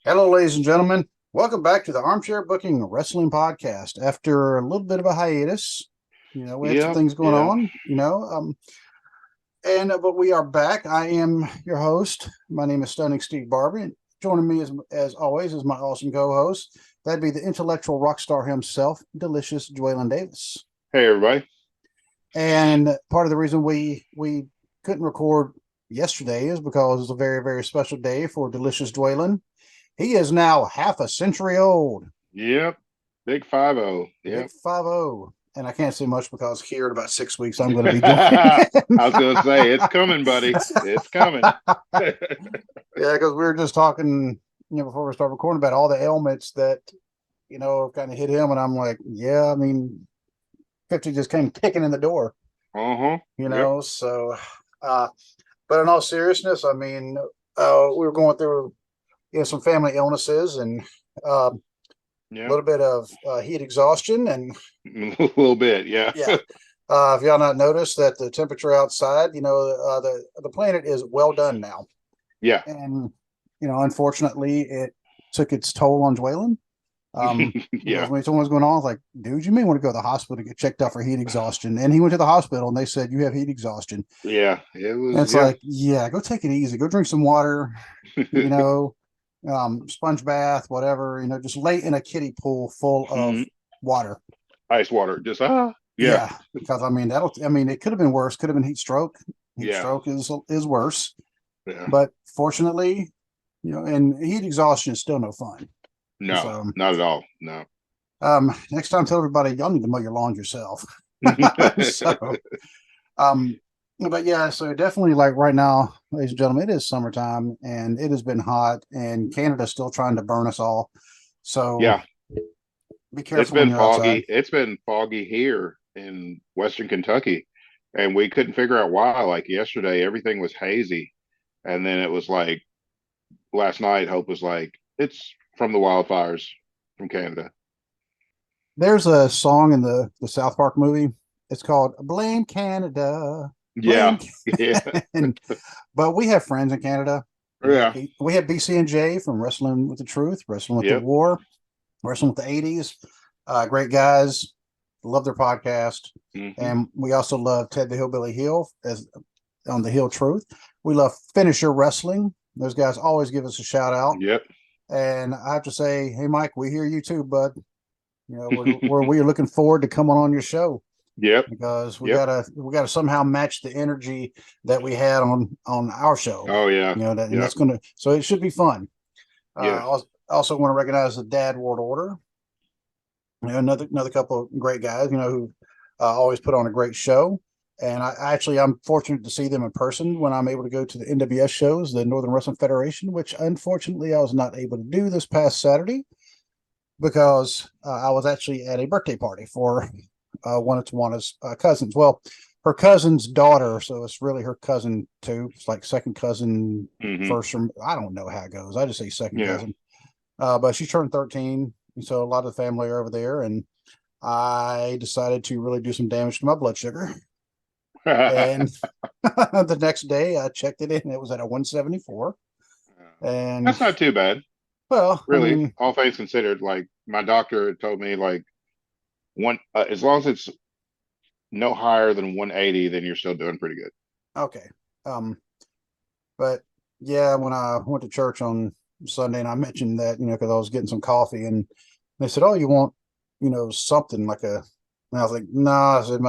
Hello, ladies and gentlemen. Welcome back to the Armchair Booking Wrestling Podcast. After a little bit of a hiatus, we had some Yep, things going yeah. on, but we are back. I am your host. My name is Stunning Steve Barbie, and joining me as always is my awesome co-host. That'd be the intellectual rock star himself, Delicious Dwaylen Davis. Hey, everybody. And part of the reason we couldn't record yesterday is because it's a very very special day for Delicious Dwaylen. He is now half a century old. Yep. Big 5-0. Big Yep. 5-0. And I can't say much because here in about 6 weeks, I'm going to be joining I him. was going to say, it's coming, buddy. It's coming. Yeah, because we were just talking, before we start recording about all the ailments that, kind of hit him. And I'm like, yeah, I mean, 50 just came kicking in the door, Uh-huh. Yep. So, uh, but in all seriousness, I mean, we were going through, some family illnesses and, a Yep. little bit of heat exhaustion and A little bit. Yeah. yeah. If y'all not noticed that the temperature outside, the planet is well done now, Yeah. and unfortunately, it took its toll on Dwaylen. Yeah. Because when someone's going on, it's like, dude, you may want to go to the hospital to get checked out for heat exhaustion. And he went to the hospital, and they said you have heat exhaustion. Yeah. It And was, it's yeah. like, yeah, go take it easy, go drink some water, you know, sponge bath, whatever, just lay in a kiddie pool full of water. Ice water. Just, yeah. Yeah, because it could have been worse. Could have been heat stroke. Heat Yeah. stroke is worse, Yeah. but fortunately, and heat exhaustion is still no fun. No, So, not at all. No. next time, tell everybody y'all need to mow your lawn yourself. So, um, but yeah, so definitely like right now, ladies and gentlemen, it is summertime and it has been hot, and Canada's still trying to burn us all. So Yeah. be It's careful when been you're outside. foggy. It's been foggy here in Western Kentucky, and we couldn't figure out why. Like yesterday, everything was hazy, and then it was like last night. Hope was like it's from the wildfires from Canada. There's a song in the South Park movie. It's called "Blame Canada." Blame, Yeah, yeah, and but we have friends in Canada. yeah, We have BC and J from Wrestling with the Truth, Wrestling with the yep. War, Wrestling with the '80s. Great guys, love their podcast, Hmm. and we also love Ted the Hillbilly Hill as on the Hill Truth. We love Finisher Wrestling. Those guys always give us a shout out, Yep. and I have to say, hey Mike, we hear you too, bud. We're looking forward to coming on your show Yep. because we Yep. gotta we gotta somehow match the energy that we had on our show. Oh yeah. And Yep. that's gonna so it should be fun. Yes. Also want to recognize the Dad World Order. Another couple of great guys. Who always put on a great show. And I'm fortunate to see them in person when I'm able to go to the NWS shows, the Northern Wrestling Federation, which unfortunately I was not able to do this past Saturday because I was actually at a birthday party for one of Tawana's cousins. Well, her cousin's daughter, so it's really her cousin too. It's like second cousin, Hmm. first from I don't know how it goes. I just say second Yeah. cousin. But she turned 13, and so a lot of the family are over there, and I decided to really do some damage to my blood sugar. And the next day, I checked it in, and it was at a 174. And That's not too bad, well, I really. mean, All things considered, like my doctor told me, like one as long as it's no higher than 180, then you're still doing pretty good. okay. Um, But yeah, when I went to church on Sunday and I mentioned that, because I was getting some coffee and they said, "Oh, you want, something like a," and I was like, "Nah," I said,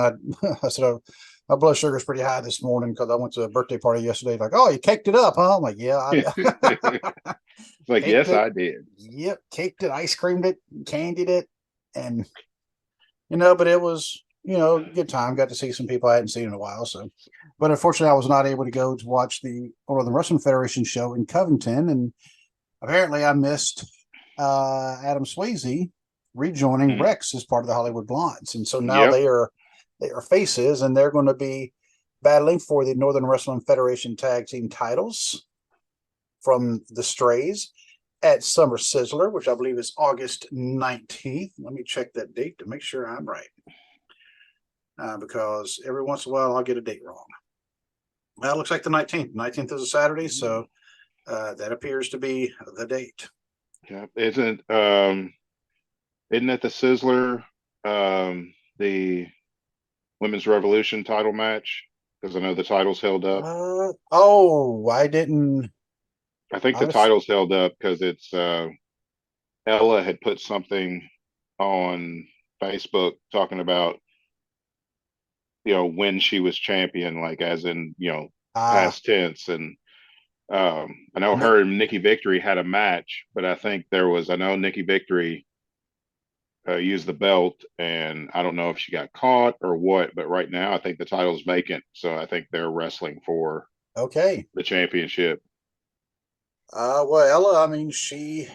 I said, "Oh, my blood sugar's pretty high this morning because I went to a birthday party yesterday." Like, "Oh, you caked it up, huh?" I'm like, "Yeah, It's I like, caked yes, it. I did. Yep, caked it, ice creamed it, candied it. And, but it was, good time. Got to see some people I hadn't seen in a while. So, but unfortunately, I was not able to go to watch the Wrestling Federation show in Covington, and apparently, I missed Adam Swayze rejoining Mm. Rex as part of the Hollywood Blondes, and so now Yep. they are faces, and they're going to be battling for the Northern Wrestling Federation tag team titles from the Strays at Summer Sizzler, which I believe is August 19th. Let me check that date to make sure I'm right, because every once in a while I'll get a date wrong. Well, it looks like the 19th. 19th is a Saturday, so that appears to be the date. Yeah. Isn't that the Sizzler, the Women's Revolution title match? Because I know the title's held up. Oh, I didn't. I think the Honest. title's held up because it's Ella had put something on Facebook talking about, when she was champion, like as in, Ah, past tense. And I know Nick. her and Nikki Victory had a match, but I know Nikki Victory used the belt, and I don't know if she got caught or what, but right now I think the title's vacant. So I think they're wrestling for Okay. the championship. Well, Ella, I mean, she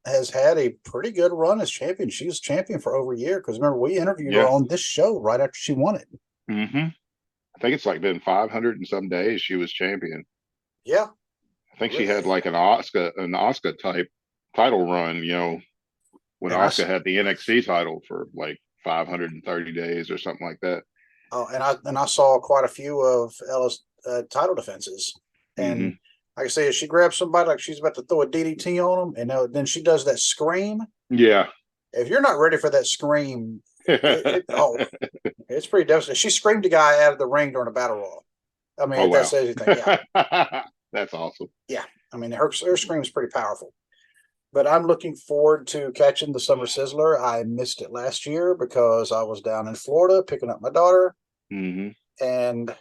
has had a pretty good run as champion. She was champion for over a year because remember we interviewed her Yeah. on this show right after she won it. I think it's like been 500 and some days she was champion. Yeah, I think she had like an Oscar type title run, when and I Oscar had the NXT title for like 530 days or something like that. I saw quite a few of Ella's title defenses, and Hmm. like I say, she grabs somebody like she's about to throw a DDT on them, and then she does that scream. Yeah. If you're not ready for that scream, it's pretty devastating. She screamed a guy out of the ring during a battle royal. I mean, Oh, if that wow. says anything, yeah, That's awesome. yeah. I mean, her scream is pretty powerful. But I'm looking forward to catching the Summer Sizzler. I missed it last year because I was down in Florida picking up my daughter, Hmm. and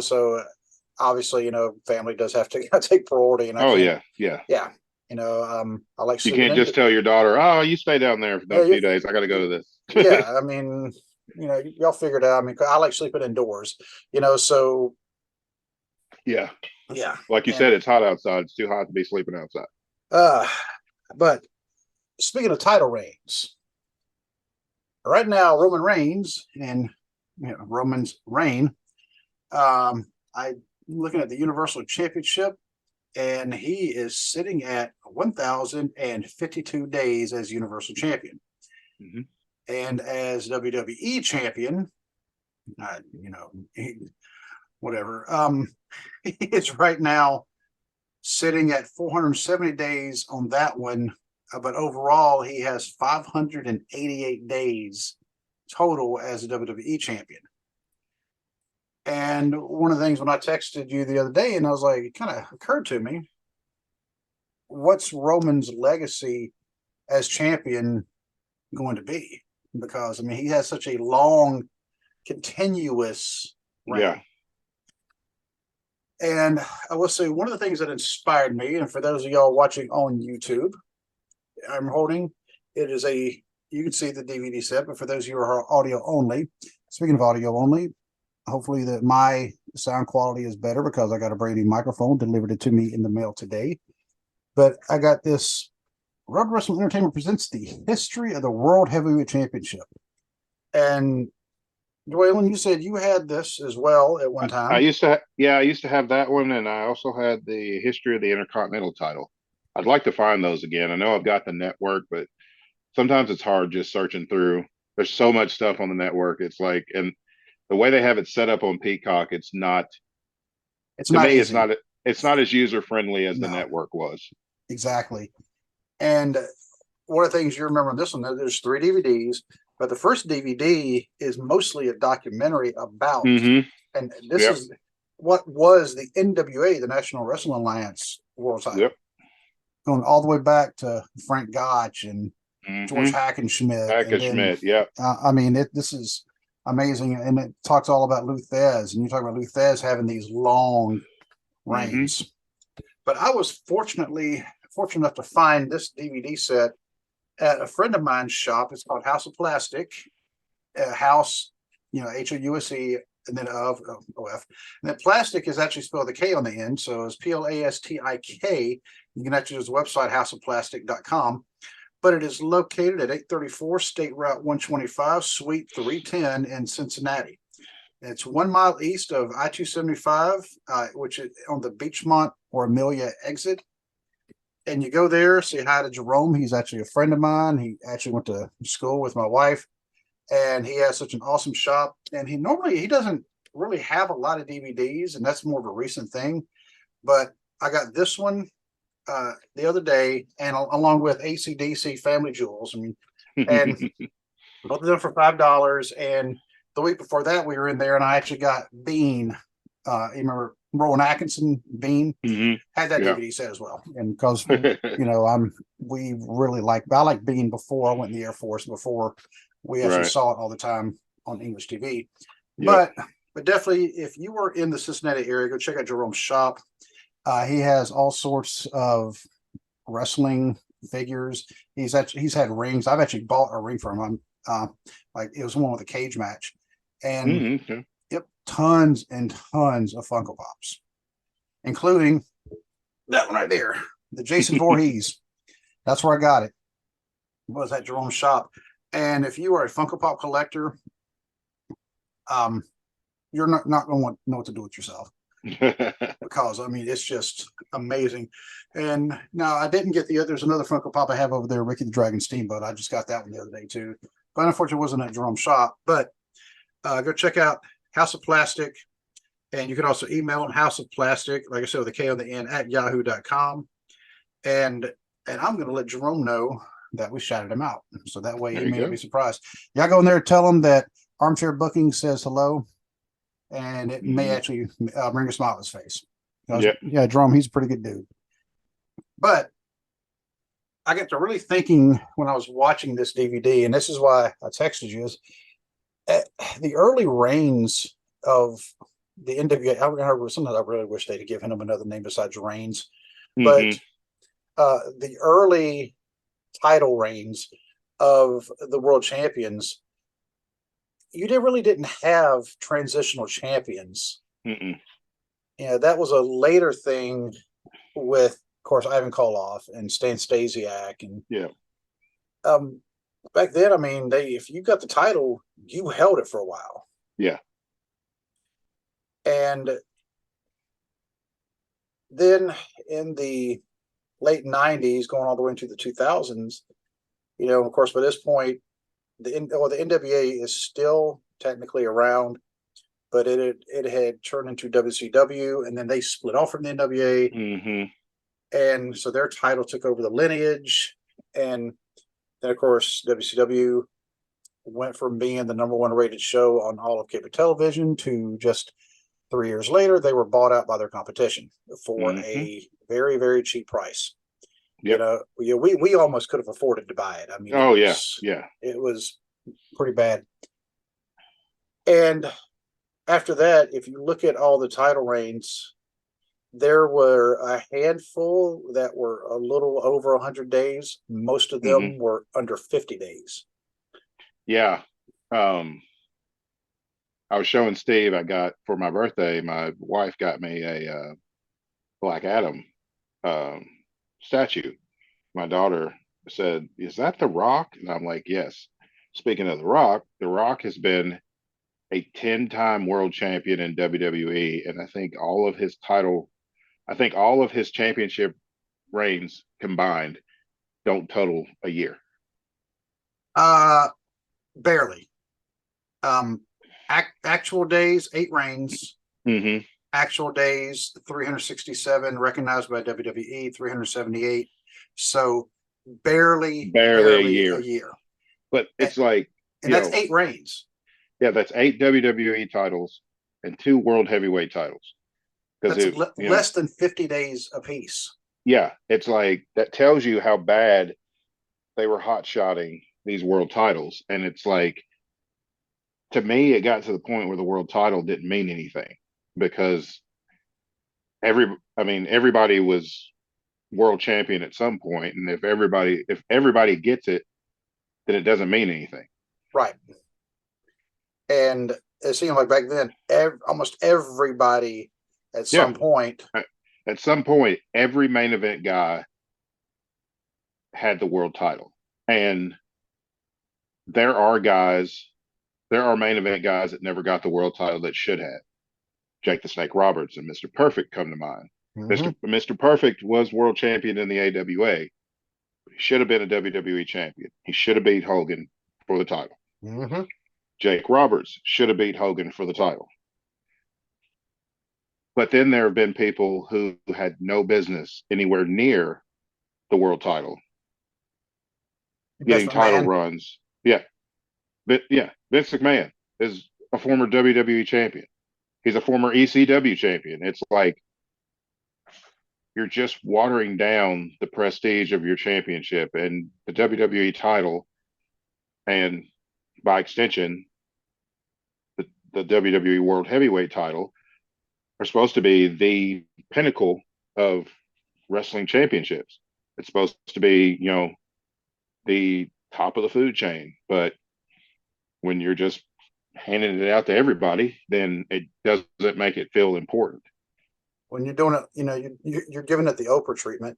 so obviously, family does have to take priority, and I Oh, can't. yeah. Yeah. Yeah, I like You sleeping can't in. just tell your daughter, oh, you stay down there for Yeah, a few days. I got to go to this. yeah. I mean, y'all figure it out. I mean, I like sleeping indoors. So Yeah. yeah, Like you and said, it's hot outside. It's too hot to be sleeping outside. uh, but speaking of title reigns, right now Roman Reigns and Roman's reign. I'm looking at the Universal Championship, and he is sitting at 1,052 days as Universal Champion, Hmm. and as WWE Champion, uh, you know, whatever. It's right now sitting at 470 days on that one, but overall he has 588 days total as a WWE champion. And one of the things when I texted you the other day, and I was like, it kind of occurred to me, what's Roman's legacy as champion going to be? Because I mean, he has such a long, continuous Yeah. reign. And I will say one of the things that inspired me, and for those of y'all watching on YouTube, I'm holding it is you can see the DVD set, but for those of you who are audio only, speaking of audio only, hopefully that my sound quality is better because I got a brand new microphone delivered it to me in the mail today. But I got this Road Wrestling Entertainment presents the history of the World Heavyweight Championship. And Dwaylen, you said you had this as well at one I time. used to, I used to have that one, and I also had the history of the Intercontinental title. I'd like to find those again. I know I've got the network, but sometimes it's hard just searching through. There's so much stuff on the network. It's like, and the way they have it set up on Peacock, it's not, It's to not me, easy. it's not as user friendly as the No, network was. exactly. And one of the things you remember on this one, there's three DVDs, but the first DVD is mostly a documentary about, Hmm. and this Yep. is what was the NWA, the National Wrestling Alliance world title, Yep. going all the way back to Frank Gotch and George Hmm. Hackenschmidt. And then, Schmidt. Yep. I mean, this is amazing. And it talks all about Lou Thez, and you talk about Lou Thez having these long Hmm. reigns. But I was fortunate enough to find this DVD set at a friend of mine's shop. It's called House of Plastic. House, HOUSE, and then OF. And then plastic is actually spelled the K on the end. So it's PLASTIK. You can actually use the website houseofplastic.com. But it is located at 834 State Route 125, Suite 310 in Cincinnati. It's 1 mile east of I-275, which is on the Beachmont or Amelia exit. And you go there, say hi to Jerome. He's actually a friend of mine. He actually went to school with my wife, and he has such an awesome shop. And he doesn't really have a lot of DVDs, and that's more of a recent thing. But I got this one, the other day, and along with ACDC Family Jewels. I mean, and both of them for $5. And the week before that, we were in there, and I actually got Bean. You remember Rowan Atkinson? Bean had that Yeah. DVD set as well, and because we really I like Bean before I went in the Air Force, before we actually Right. saw it all the time on English TV. Yep. But definitely, if you were in the Cincinnati area, go check out Jerome's shop. He has all sorts of wrestling figures. He's had rings. I've actually bought a ring from him. Like it was one with a cage match, and Okay. yep, tons and tons of Funko Pops, including that one right there, the Jason Voorhees. That's where I got it. It was at Jerome's shop. And if you are a Funko Pop collector, you're not going to know what to do with yourself, because I mean it's just amazing. And now I didn't get there's another Funko Pop I have over there, Ricky the Dragon Steamboat. I just got that one the other day too, but unfortunately it wasn't at Jerome's shop. But go check out House of Plastic, and you can also email them House of Plastic, like I said, with a K on the end, at yahoo.com. And I'm going to let Jerome know that we shouted him out, so that way he may not be surprised. Y'all go in there, tell him that Armchair Booking says hello, and it may actually bring a smile to his face. Yeah, Jerome, he's a pretty good dude. But I got to really thinking when I was watching this DVD, and this is why I texted you, is the early reigns of the NWA. Sometimes I really wish they'd give him another name besides Reigns, but the early title reigns of the world champions, you didn't have transitional champions. That was a later thing with, of course, Ivan Koloff and Stan Stasiak, and back then, I mean, if you got the title, you held it for a while. Yeah. And then in the late 90s, going all the way into the 2000s, of course, by this point, the NWA is still technically around, but it had turned into WCW, and then they split off from the NWA. And so their title took over the lineage. And then, of course, WCW went from being the number one rated show on all of cable television to just 3 years later, they were bought out by their competition for a very, very cheap price. Yep. We almost could have afforded to buy it. I mean, it was pretty bad. And after that, if you look at all the title reigns, there were a handful that were a little over 100 days. Most of them were under 50 days. Yeah. I was showing Steve, I got for my birthday, my wife got me a Black Adam statue. My daughter said, "Is that The Rock?" And I'm like, "Yes." Speaking of The Rock has been a 10-time world champion in WWE, and I think all of his championship reigns combined don't total a year. Barely. Actual days, 8 reigns. Actual days, 367 recognized by WWE, 378. So barely a year. But it's and that's 8 reigns. Yeah, that's 8 WWE titles and 2 world heavyweight titles. That's less than 50 days apiece. Yeah, it's like that tells you how bad they were hot-shotting these world titles. And it's like, to me, it got to the point where the world title didn't mean anything, because everybody was world champion at some point, and if everybody gets it, then it doesn't mean anything. Right. And it seemed like back then, almost everybody at some point. At some point, every main event guy had the world title. And there are main event guys that never got the world title that should have. Jake the Snake Roberts and Mr. Perfect come to mind. Mr. Perfect was world champion in the AWA. He should have been a WWE champion. He should have beat Hogan for the title. Jake Roberts should have beat Hogan for the title. But then there have been people who had no business anywhere near the world title, Vince getting title McMahon. runs. Yeah, but yeah, Vince McMahon is a former WWE champion. He's a former ECW champion. It's like you're just watering down the prestige of your championship, and the WWE title, and by extension, the WWE World Heavyweight title, are supposed to be the pinnacle of wrestling championships. It's supposed to be, the top of the food chain. But when you're just handing it out to everybody, then it doesn't make it feel important. When you're doing it, you're giving it the Oprah treatment.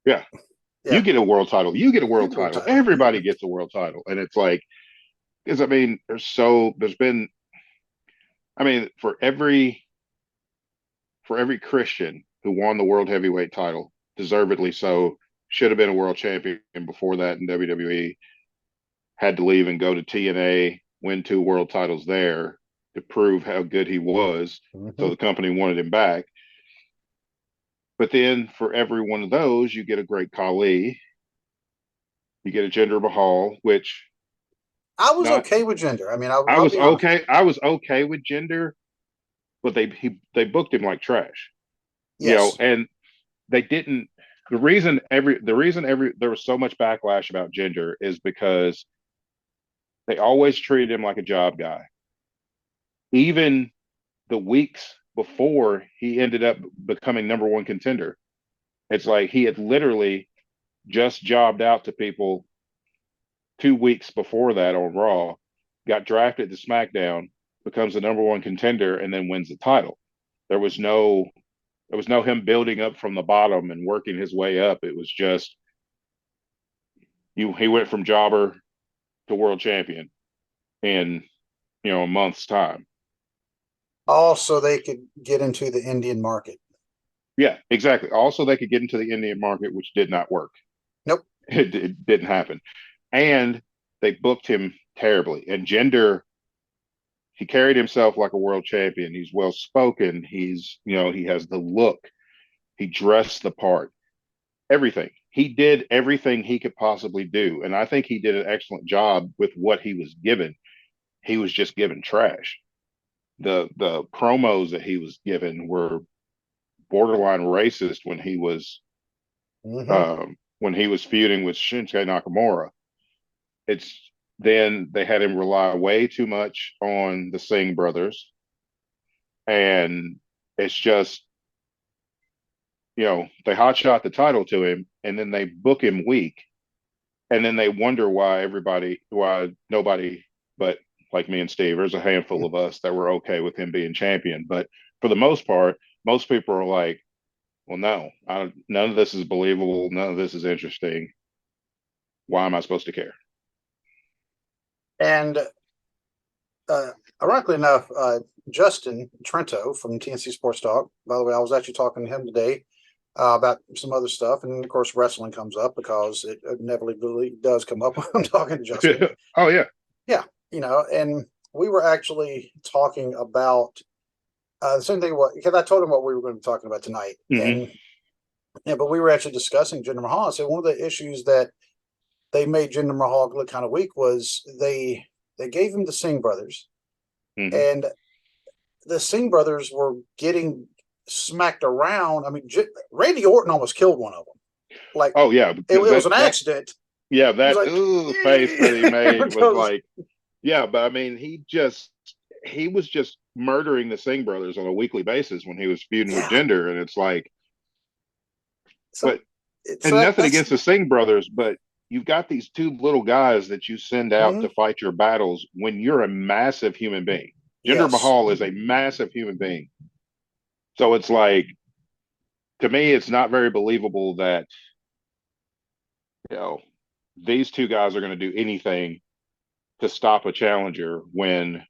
Yeah. Yeah, You get a world title. You get a you world get a world title. title. Everybody gets a world title. And it's like, because I mean, there's been, I mean, for every Christian who won the world heavyweight title, deservedly so, should have been a world champion before that in WWE, had to leave and go to TNA, win 2 world titles there to prove how good he was. So Mm-hmm. the company wanted him back. But then for every one of those, you get a great Khali, you get a Jinder Mahal, which I was not okay with Gender. I mean, I'll be honest. I was okay with Jinder, but they booked him like trash, Yes. and they didn't. The reason there was so much backlash about Jinder is because they always treated him like a job guy. Even the weeks before he ended up becoming number one contender, it's like he had literally just jobbed out to people 2 weeks before that on Raw, got drafted to SmackDown, becomes the number one contender, and then wins the title. There was no him building up from the bottom and working his way up. It was just he went from jobber to world champion in a month's time. Also, they could get into the Indian market. Yeah, exactly. Also, they could get into the Indian market, which did not work. Nope. It didn't happen, and they booked him terribly. And Jinder, he carried himself like a world champion. He's well spoken. He has the look. He dressed the part. Everything. He did everything he could possibly do, and I think he did an excellent job with what he was given. He was just given trash. The promos that he was given were borderline racist Mm-hmm. when he was feuding with Shinsuke Nakamura. It's then they had him rely way too much on the Singh brothers, and it's just they hotshot the title to him, and then they book him weak, and then they wonder why nobody but like me and Steve, there's a handful of us that were okay with him being champion, but for the most part, most people are like, well, no, none of this is believable, none of this is interesting. Why am I supposed to care? And uh, ironically enough, Justin Trento from TNC Sports Talk, by the way, I was actually talking to him today about some other stuff. And of course, wrestling comes up because it inevitably does come up when I'm talking to Justin. Oh yeah. Yeah. And we were actually talking about the same thing, because I told him what we were going to be talking about tonight. Mm-hmm. And yeah, but we were actually discussing Jinder Mahal. So one of the issues that they made Jinder Mahal look kind of weak was they gave him the Singh brothers, Mm-hmm. and the Singh brothers were getting smacked around. I mean, Randy Orton almost killed one of them. Like, Oh yeah, it because was that an that accident. yeah, He was that like, face that he made was because, like, yeah, but I mean, he was just murdering the Singh brothers on a weekly basis when he was feuding with yeah. Jinder, and it's like, So but it's and nothing that's against the Singh brothers, but you've got these 2 little guys that you send out mm-hmm. to fight your battles when you're a massive human being. Jinder Yes. Mahal is a massive human being, so it's like, to me, it's not very believable that you know these 2 guys are going to do anything to stop a challenger when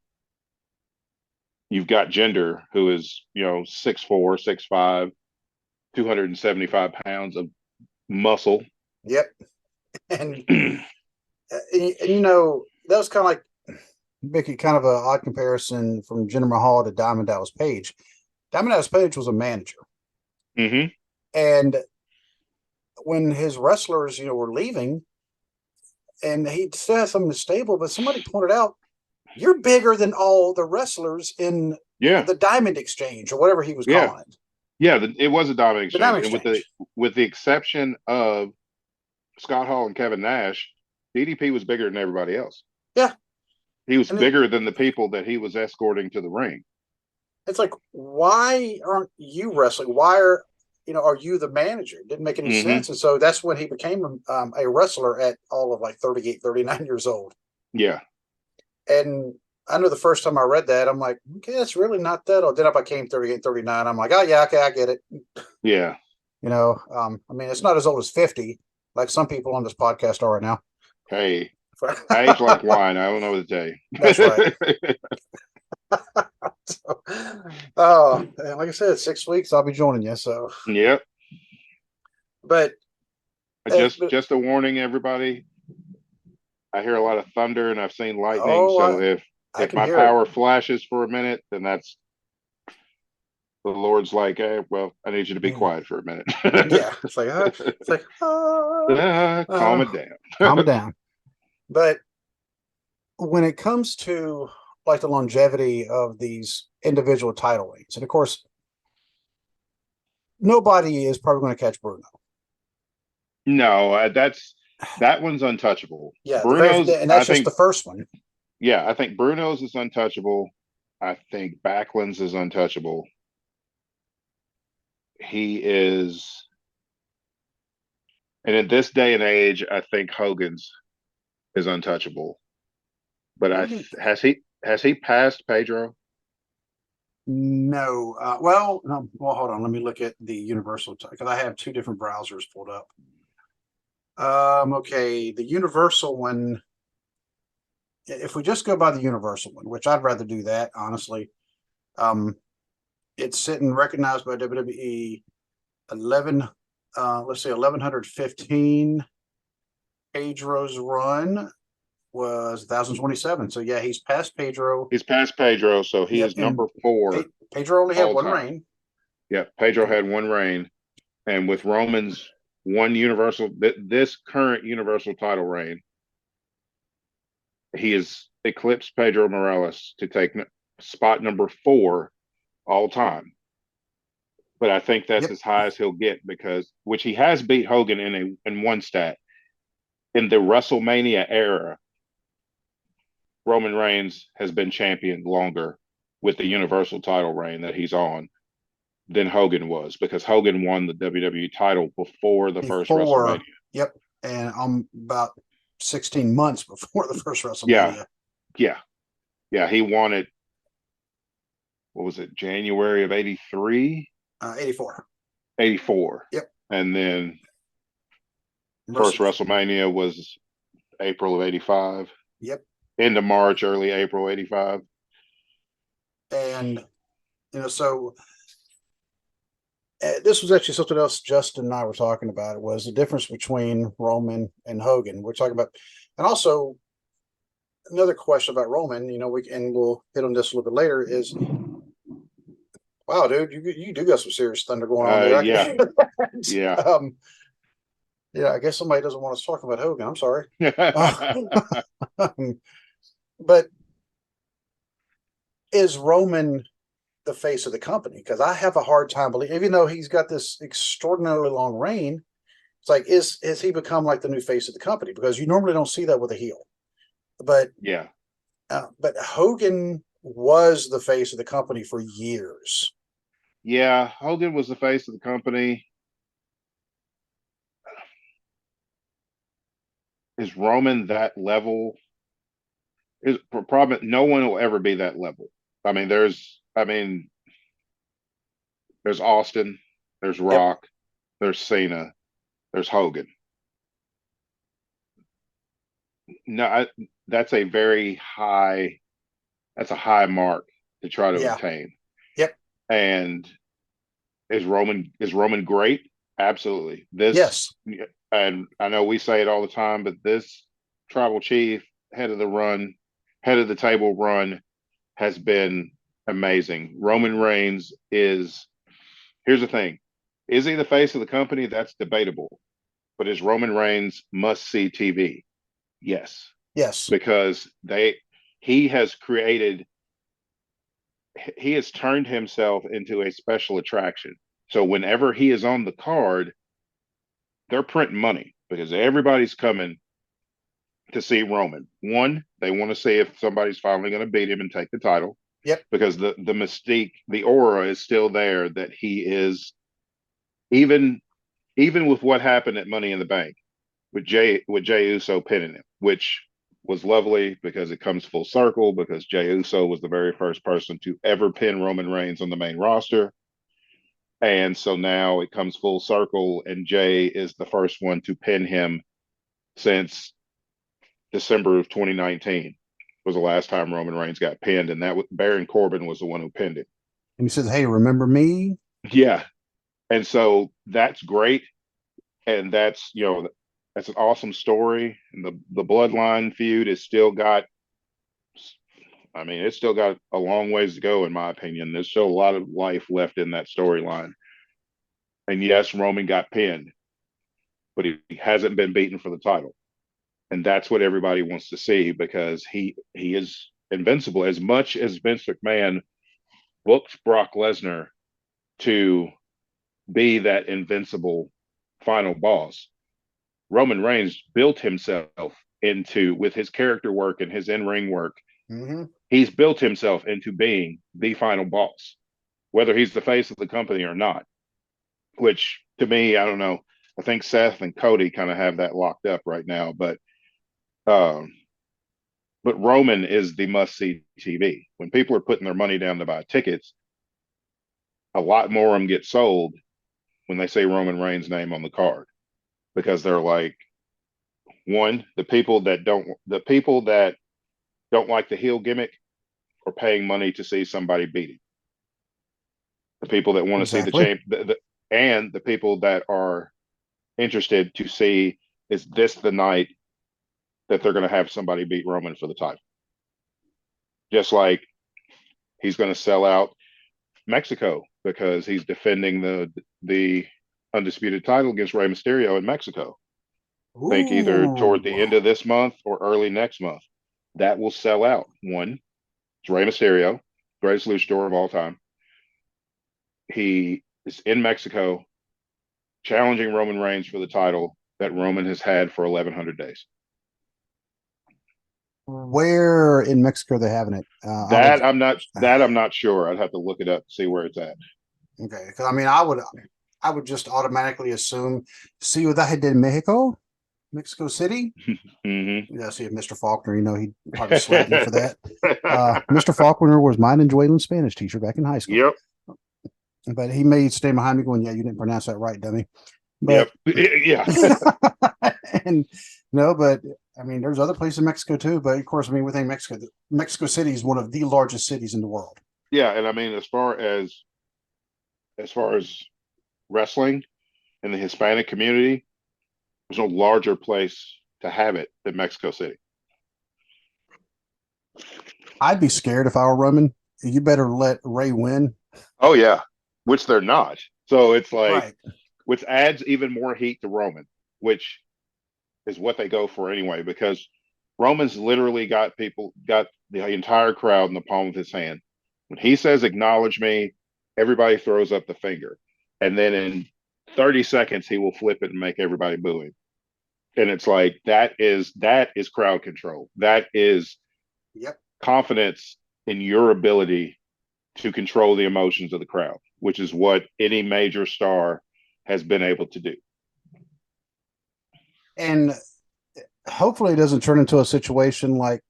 you've got Jinder, who is 6'4", 6'5", 275 pounds of muscle. Yep. And that was kind of like, Mickey, kind of an odd comparison from Jinder Mahal to Diamond Dallas Page. Diamond Dallas Page was a manager, Hmm. and when his wrestlers, were leaving, and he still has some in the stable, but somebody pointed out, you're bigger than all the wrestlers in Yeah, the Diamond Exchange or whatever he was yeah, calling it. yeah. It was a dominant The exchange, Diamond and Exchange. with the exception of Scott Hall and Kevin Nash, DDP was bigger than everybody else. Yeah. He was And it, bigger than the people that he was escorting to the ring. it's like, why aren't you wrestling? Why are you the manager? It didn't make any Hmm. sense. And so that's when he became a wrestler at all of like 38, 39 years old. Yeah. And I know the first time I read that, I'm like, okay, that's really not that old. Then I became 38, 39. I'm like, oh, yeah, okay, I get it. Yeah. I mean, it's not as old as 50, like some people on this podcast are right now. Hey, age like wine. I don't know what to That's right. tell you. So, oh, like I said, 6 weeks, I'll be joining you. So, Yep. but, but Just a warning, everybody. I hear a lot of thunder and I've seen lightning. oh, So I if can my hear it. power flashes for a minute, then that's the Lord's like, hey, well, I need you to be quiet for a minute. Yeah, it's like Calm it down. calm it down. But when it comes to like the longevity of these individual title reigns, and of course, nobody is probably going to catch Bruno. No, that one's untouchable. Yeah, Bruno's, and I that's just the think, first one. yeah, I think Bruno's is untouchable. I think Backlund's is untouchable. He is, and in this day and age, I think Hogan's is untouchable. But has he passed Pedro? No, well, no, well, hold on. Let me look at the Universal because I have two different browsers pulled up. Okay, the Universal one. If we just go by the Universal one, which I'd rather do that, honestly, um, it's sitting recognized by WWE 11. Let's say 1115. Pedro's run was 1027. So yeah, he's past Pedro. He's past Pedro, so he Yep, is and number 4 Pedro only had all one time. reign. Yeah, Pedro had one reign, and with Roman's one Universal, this current Universal title reign, he has eclipsed Pedro Morales to take spot number 4 all time. But I think that's Yep. as high as he'll get because, which he has beat Hogan in one stat in the WrestleMania era. Roman Reigns has been champion longer with the Universal title reign that he's on than Hogan was because Hogan won the WWE title before the first WrestleMania. Before, yep, and I'm about 16 months before the first Yeah, WrestleMania. yeah, yeah. He won it. What was it? January of 83? 84. 84. Yep. And then first Wrestle. WrestleMania was April of 85. Yep. Into March, early April 85. And so this was actually something else Justin and I were talking about. It was the difference between Roman and Hogan. We're talking about, and also another question about Roman. We'll hit on this a little bit later. Is wow, dude, you do got some serious thunder going on there. Yeah, yeah. Yeah, I guess somebody doesn't want us talking about Hogan. I'm sorry. But is Roman the face of the company? Because I have a hard time believing, even though he's got this extraordinarily long reign, it's like, is he become like the new face of the company? Because you normally don't see that with a heel. But Yeah, but Hogan was the face of the company for years. yeah. Hogan was the face of the company. Is Roman that level? Is probably no one will ever be that level. I mean, there's Austin, there's Yep. Rock, there's Cena, there's Hogan. No, that's a very high. That's a high mark to try to Yeah. attain. Yep. And is Roman great? Absolutely. Yes. And I know we say it all the time, but this tribal chief head of the table run has been amazing. Roman Reigns is, here's the thing. Is he the face of the company? That's debatable. But is Roman Reigns must see TV? Yes. Yes. Because he has created, he has turned himself into a special attraction. So whenever he is on the card, they're printing money because everybody's coming to see Roman. One, they want to see if somebody's finally going to beat him and take the title. Yep. Because the mystique, the aura is still there that he is, even with what happened at Money in the Bank with Jey Uso pinning him, which was lovely because it comes full circle because Jey Uso was the very first person to ever pin Roman Reigns on the main roster. And so now it comes full circle, and Jey is the first one to pin him since December of 2019 was the last time Roman Reigns got pinned, and that Baron Corbin was the one who pinned him. And he says, "Hey, remember me?" Yeah, and so that's great, and that's that's an awesome story. And the bloodline feud is still got. I mean, it's still got a long ways to go, in my opinion. There's still a lot of life left in that storyline. And yes, Roman got pinned, but he hasn't been beaten for the title. And that's what everybody wants to see because he is invincible. As much as Vince McMahon booked Brock Lesnar to be that invincible final boss, Roman Reigns built himself into, with his character work and his in-ring work, he's built himself into being the final boss, whether he's the face of the company or not. Which to me, I don't know. I think Seth and Cody kind of have that locked up right now, um, but Roman is the must-see TV. When people are putting their money down to buy tickets, a lot more of them get sold when they say Roman Reigns' name on the card because they're like, one, the people that don't like the heel gimmick are paying money to see somebody beat him. The people that want to see the champ, and the people that are interested to see, is this the night that they're going to have somebody beat Roman for the title? Just like he's going to sell out Mexico because he's defending the undisputed title against Rey Mysterio in Mexico. I think either toward the end of this month or early next month. That will sell out. One, it's Rey Mysterio, greatest luchador of all time. He is in Mexico challenging Roman Reigns for the title that Roman has had for 1,100 days. Where in Mexico are they having it? I'm not sure. I'd have to look it up to see where it's at. Okay, because I mean, I would just automatically assume. See what I did in Mexico City. Mm-hmm. Yeah, see if Mr. Faulkner, he'd probably slap me for that. Mr. Faulkner was mine and Joyland's Spanish teacher back in high school. Yep. But he may stand behind me going, "Yeah, you didn't pronounce that right, dummy." But, yep. Yeah. And no, but I mean, there's other places in Mexico too. But of course, I mean, within Mexico City is one of the largest cities in the world. Yeah, and I mean, as far as wrestling in the Hispanic community, there's no larger place to have it than Mexico City. I'd be scared if I were Roman. You better let Ray win. Oh yeah, which they're not. So it's like, right. Which adds even more heat to Roman, which is what they go for anyway, because Roman's literally got the entire crowd in the palm of his hand. When he says, "Acknowledge me," everybody throws up the finger. And then in 30 seconds, he will flip it and make everybody boo him. And it's like, that is crowd control. That is confidence in your ability to control the emotions of the crowd, which is what any major star has been able to do. And hopefully it doesn't turn into a situation like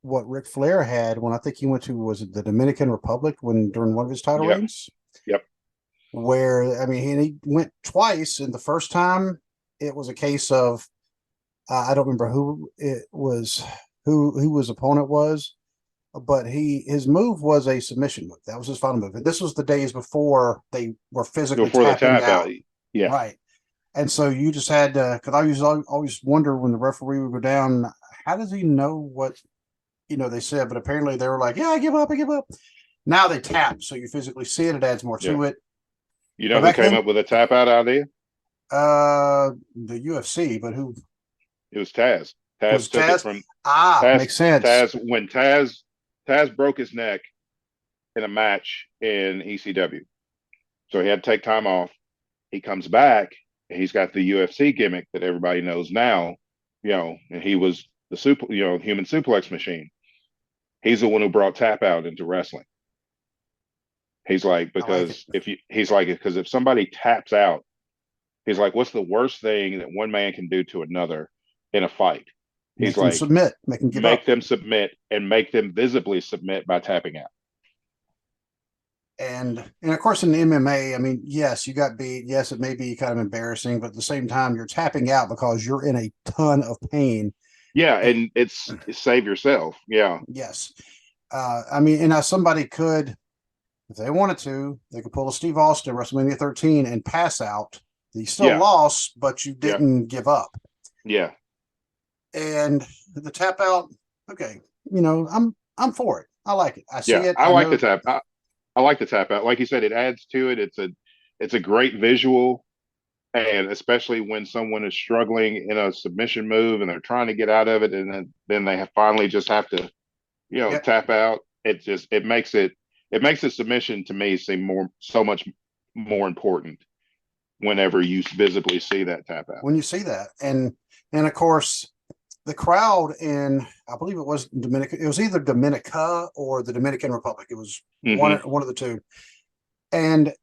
what Ric Flair had when I think he went to, was it the Dominican Republic during one of his title reigns? Yep. Where, I mean, he went twice, and the first time it was a case of, I don't remember who it was, who his opponent was, but his move was a submission move. That was his final move. And this was the days before they were physically tapping out. Yeah. Right. And so you just had to, because I always wonder when the referee would go down, how does he know what, they said? But apparently they were like, "Yeah, I give up. Now they tap, so you physically see it. It adds more Yeah. to it. You But know who back came then, up with a tap out idea? the UFC, but who It was Taz. Taz was took it Taz? from Ah, Taz. makes sense. Taz when Taz broke his neck in a match in ECW, so he had to take time off. He comes back and he's got the UFC gimmick that everybody knows now, and he was the human suplex machine. He's the one who brought tap out into wrestling. He's like, I like it. because if somebody taps out, he's like, what's the worst thing that one man can do to another in a fight? He's Make them like, submit, make them give make up. them submit and make them visibly submit by tapping out. And of course in MMA, I mean, yes, you got beat. Yes, it may be kind of embarrassing, but at the same time, you're tapping out because you're in a ton of pain. Yeah, And and it's save yourself. Yeah, yes, I mean, and now somebody could, if they wanted to, they could pull a Steve Austin WrestleMania 13 and pass out. You still yeah, lost, but you yeah, didn't give up. yeah, And the tap out, okay, I'm for it. I like it. I see yeah. it. I I like the know. tap. I like the tap out. Like you said, it adds to it. It's a great visual, and especially when someone is struggling in a submission move and they're trying to get out of it, and then they finally just have to Yep. tap out. It makes the submission to me seem so much more important whenever you visibly see that tap out. When you see that, and of course the crowd in, I believe it was Dominica. It was either Dominica or the Dominican Republic. It was one Mm-hmm. one of the two. And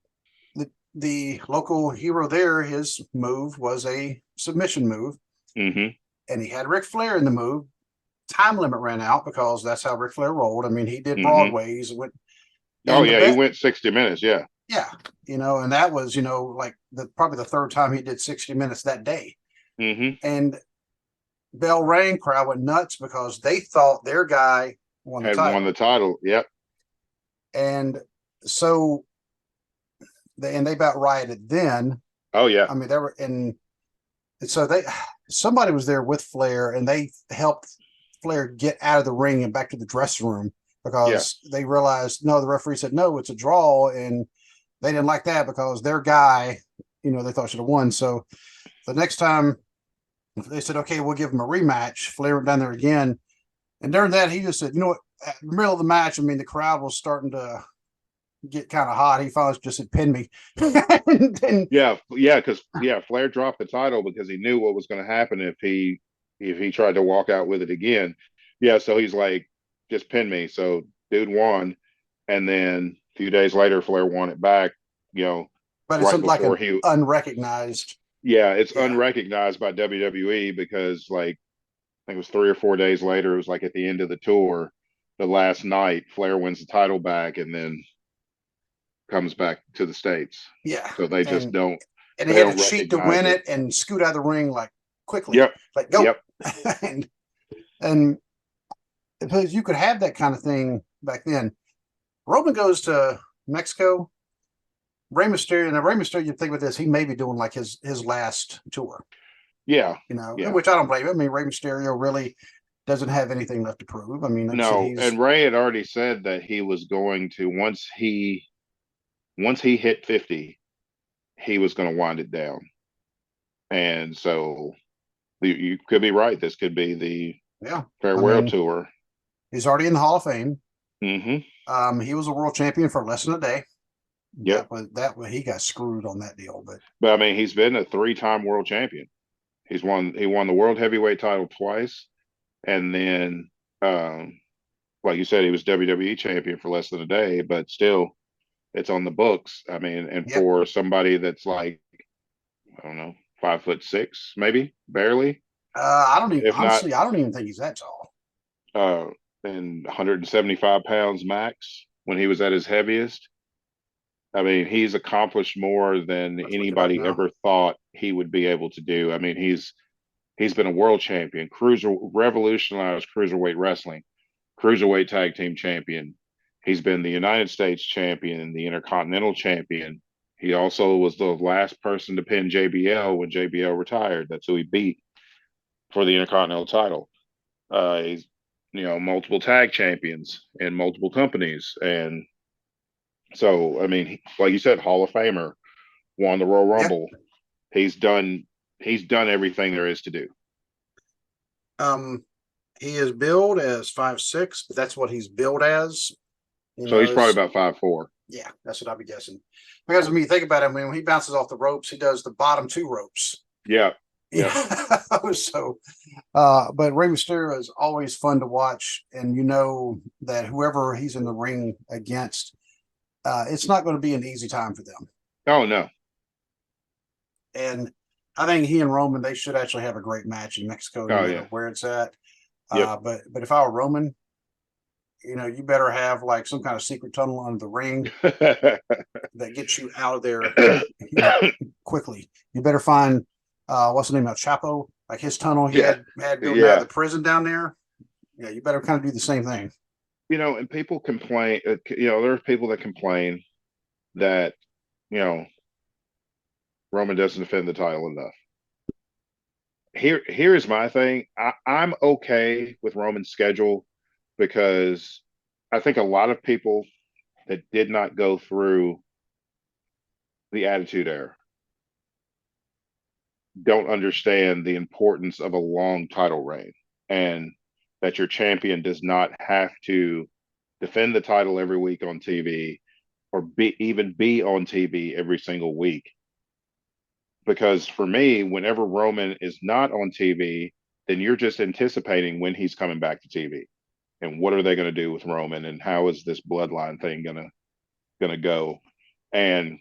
the local hero there, his move was a submission move, Mm-hmm. and he had Ric Flair in the move. Time limit ran out because that's how Ric Flair rolled. I mean, he did Mm-hmm. Broadways, went Oh and the yeah, he bet, went 60 minutes. Yeah. yeah, and that was like probably the third time he did 60 minutes that day. Mm-hmm. And bell rang, crowd went nuts because they thought their guy won the Had won title. the title. Yep. And so they about rioted then. Oh yeah. I mean, they were and so somebody was there with Flair and they helped Flair get out of the ring and back to the dressing room Yeah. because they realized no, the referee said no, it's a draw, and they didn't like that because their guy, they thought should have won. So the next time they said, okay, we'll give him a rematch. Flair went down there again. And during that, he just said, you know what, at the middle of the match, I mean, the crowd was starting to get kind of hot. He finally just said, pin me. and Yeah. Yeah. Because Flair dropped the title because he knew what was going to happen if he tried to walk out with it again. Yeah. So he's like, just pin me. So dude won, and then a few days later, Flair won it back. You know, but it's right like before an he. unrecognized. Yeah, it's Yeah. unrecognized by WWE because like I think it was 3 or 4 days later. It was like at the end of the tour, the last night, Flair wins the title back and then comes back to the States. Yeah. So they just And don't and he they had to don't cheat to recognize win it. it and scoot out of the ring like quickly, Yep. like go. Yep. and and because you could have that kind of thing back then. Roman goes to Mexico. Rey Mysterio. Now Rey Mysterio, you think with this, he may be doing like his last tour. Yeah. Yeah. Which I don't blame him. I mean, Rey Mysterio really doesn't have anything left to prove. I mean, like you said, No, he's and Ray had already said that he was going to once he hit 50, he was going to wind it down. And so you could be right. This could be the yeah. I farewell mean, tour. he's already in the Hall of Fame. Mm-hmm. He was a world champion for less than a day. Yep. That was he got screwed on that deal. But But I mean, he's been a three-time world champion. He won the world heavyweight title twice, and then like you said, he was WWE champion for less than a day, but still it's on the books. I mean, and yeah, for somebody that's like, I don't know, 5'6", maybe, barely, I don't even if not honestly, I don't even think he's that tall. uh and 175 pounds max when he was at his heaviest. I mean, he's accomplished more than Let's look it up anybody now. ever thought he would be able to do. I mean, he's been a world champion, cruiser revolutionized cruiserweight wrestling, cruiserweight tag team champion. He's been the United States champion, the Intercontinental champion. He also was the last person to pin JBL when JBL retired. That's who he beat for the Intercontinental title. He's multiple tag champions in multiple companies, and So I mean, like you said, Hall of Famer, won the Royal Yeah. Rumble. He's done he's done everything there is to do. Um, he is billed as 5'6", but that's what he's billed as. You So know, he's probably is about 5'4". yeah, that's what I'd be guessing. Because when you think about it, when he bounces off the ropes, he does the bottom two ropes. Yeah. Yep. Yeah. So, but Rey Mysterio is always fun to watch, and you know that whoever he's in the ring against, it's not going to be an easy time for them. Oh no. And I think he and Roman, they should actually have a great match in Mexico, no Oh matter yeah. where it's at. Yep. But if I were Roman, you know, you better have like some kind of secret tunnel under the ring that gets you out of there, you know, quickly. You better find what's the name of Chapo, like his tunnel he Yeah. had building out of Yeah. the prison down there. Yeah, you better kind of do the same thing. And people complain, there's people that complain that, you know, Roman doesn't defend the title enough. Here's my thing. I'm okay with Roman's schedule because I think a lot of people that did not go through the Attitude Era don't understand the importance of a long title reign, and that your champion does not have to defend the title every week on TV, or even be on TV every single week. Because for me, whenever Roman is not on TV, then you're just anticipating when he's coming back to TV and what are they going to do with Roman and how is this bloodline thing gonna go. And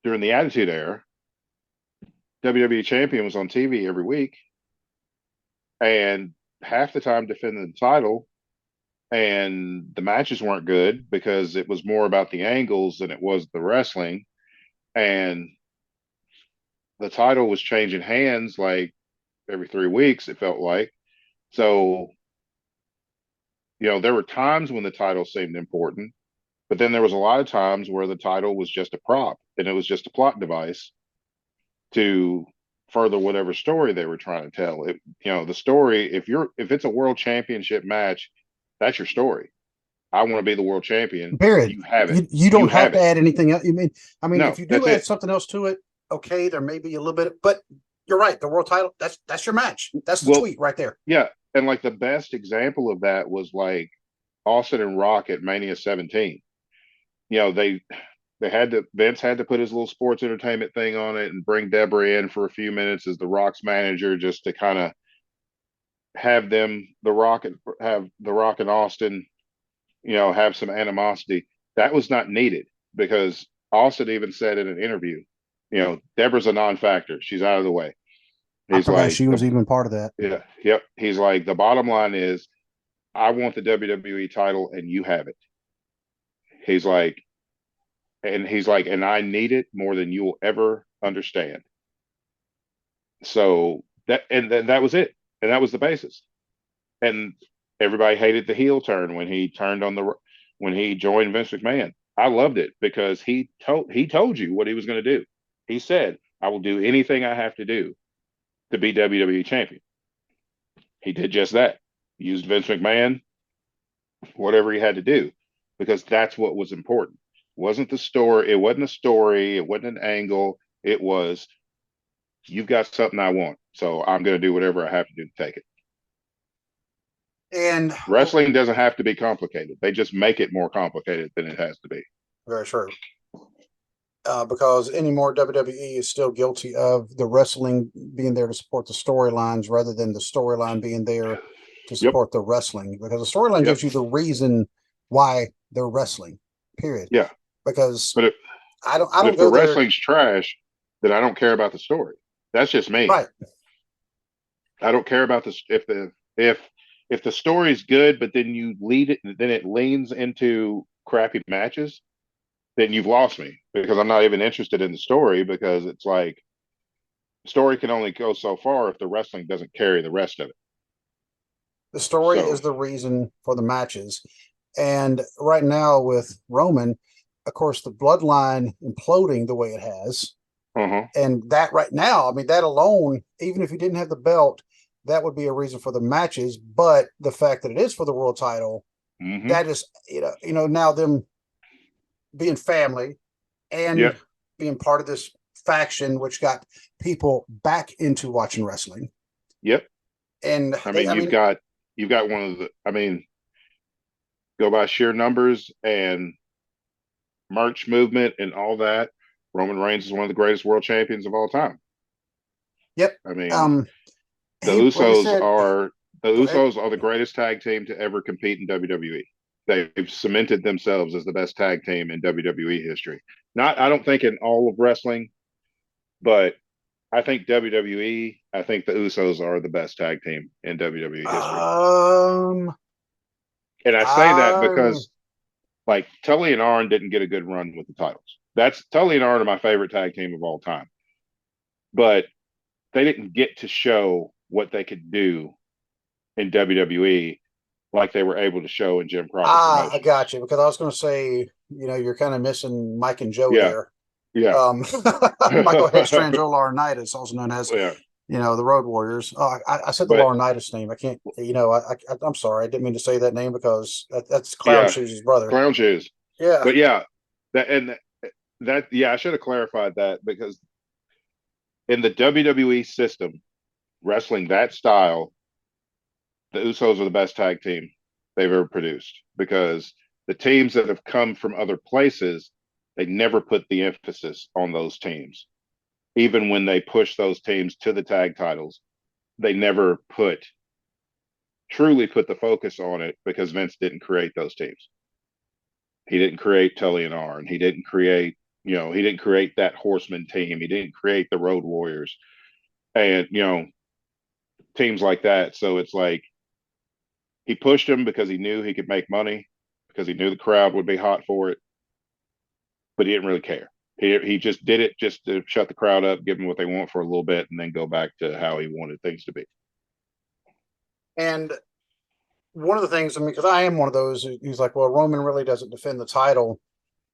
during the Attitude Era, WWE champion was on TV every week and half the time defending the title, and the matches weren't good because it was more about the angles than it was the wrestling, and the title was changing hands like every 3 weeks, it felt like. So, there were times when the title seemed important, but then there was a lot of times where the title was just a prop and it was just a plot device to further whatever story they were trying to tell. The story, if it's a world championship match, that's your story. I want to be the world champion. Period. You have it. You You don't have have to it. add anything else. I mean, No, if you do that's add it. something else to it, okay, there may be a little bit, but you're right. The world title, that's your match. That's the Well, tweet right there. yeah. And like the best example of that was like Austin and Rock at Mania 17. They had to Vince had to put his little sports entertainment thing on it and bring Deborah in for a few minutes as the Rock's manager, just to kind of have the Rock and Austin, have some animosity. That was not needed because Austin even said in an interview, Deborah's a non-factor. She's out of the way. I He's forgot like, she was even part of that. yeah, yep. He's like, the bottom line is, I want the WWE title and you have it. He's like, and I need it more than you will ever understand. So that was it, and that was the basis. And everybody hated the heel turn when he joined Vince McMahon. I loved it because he told you what he was going to do. He said, "I will do anything I have to do to be WWE champion." He did just that. Used Vince McMahon, whatever he had to do, because that's what was important. It wasn't the story. It wasn't a story. It wasn't an angle. It was, you've got something I want, so I'm going to do whatever I have to do to take it. And Wrestling doesn't have to be complicated. They just make it more complicated than it has to be. very true. Because anymore, WWE is still guilty of the wrestling being there to support the storylines rather than the storyline being there to Yep. support the wrestling. Because the storyline Yep. gives you the reason why they're wrestling. Period. Yeah. Because But I don't if the go there. wrestling's trash, then I don't care about the story. That's just me. Right. I don't care about this. If the story's good, but then it leans into crappy matches, then you've lost me because I'm not even interested in the story, because it's like, story can only go so far if the wrestling doesn't carry the rest of it. The story So, is the reason for the matches. And right now with Roman, of course, the bloodline imploding the way it has. uh-huh. And that right now, I mean, that alone, even if you didn't have the belt, that would be a reason for the matches. But the fact that it is for the world title, Mm-hmm. that is, now them being family and Yep. being part of this faction, which got people back into watching wrestling. Yep. And I they, mean, I mean, you've got one of the. I mean, go by sheer numbers and merch movement and all that. Roman Reigns is one of the greatest world champions of all time. yep. I mean, Um, the like I Usos said, are the go ahead. Usos are the greatest tag team to ever compete in WWE. They've cemented themselves as the best tag team in WWE history. Not, I don't think in all of wrestling, but I think WWE. I think the Usos are the best tag team in WWE history. Um, And I say that um, because like Tully and Arn didn't get a good run with the titles. That's Tully and Arn are my favorite tag team of all time, but they didn't get to show what they could do in WWE like they were able to show in Jim Crockett I Promotions. got you because I was going to say, you're kind of missing Mike and Joe Yeah, there. yeah, Um, Michael Headstrange Laurinaitis, also known as, yeah. the Road Warriors. I said the But Laurinaitis name. I can't, I'm sorry. I didn't mean to say that name because that's Clown yeah, Shoes' brother. clown shoes. Yeah. But yeah, that and that yeah, I should have clarified that because in the WWE system, wrestling that style, the Usos are the best tag team they've ever produced because the teams that have come from other places, they never put the emphasis on those teams. Even when they push those teams to the tag titles, they never truly put the focus on it because Vince didn't create those teams. He didn't create Tully and Arn. He didn't create that Horseman team. He didn't create the Road Warriors and, teams like that. So it's like he pushed him because he knew he could make money, because he knew the crowd would be hot for it, but he didn't really care. He just did it just to shut the crowd up, give them what they want for a little bit, and then go back to how he wanted things to be. And one of the things, I mean, because I am one of those who's like, well, Roman really doesn't defend the title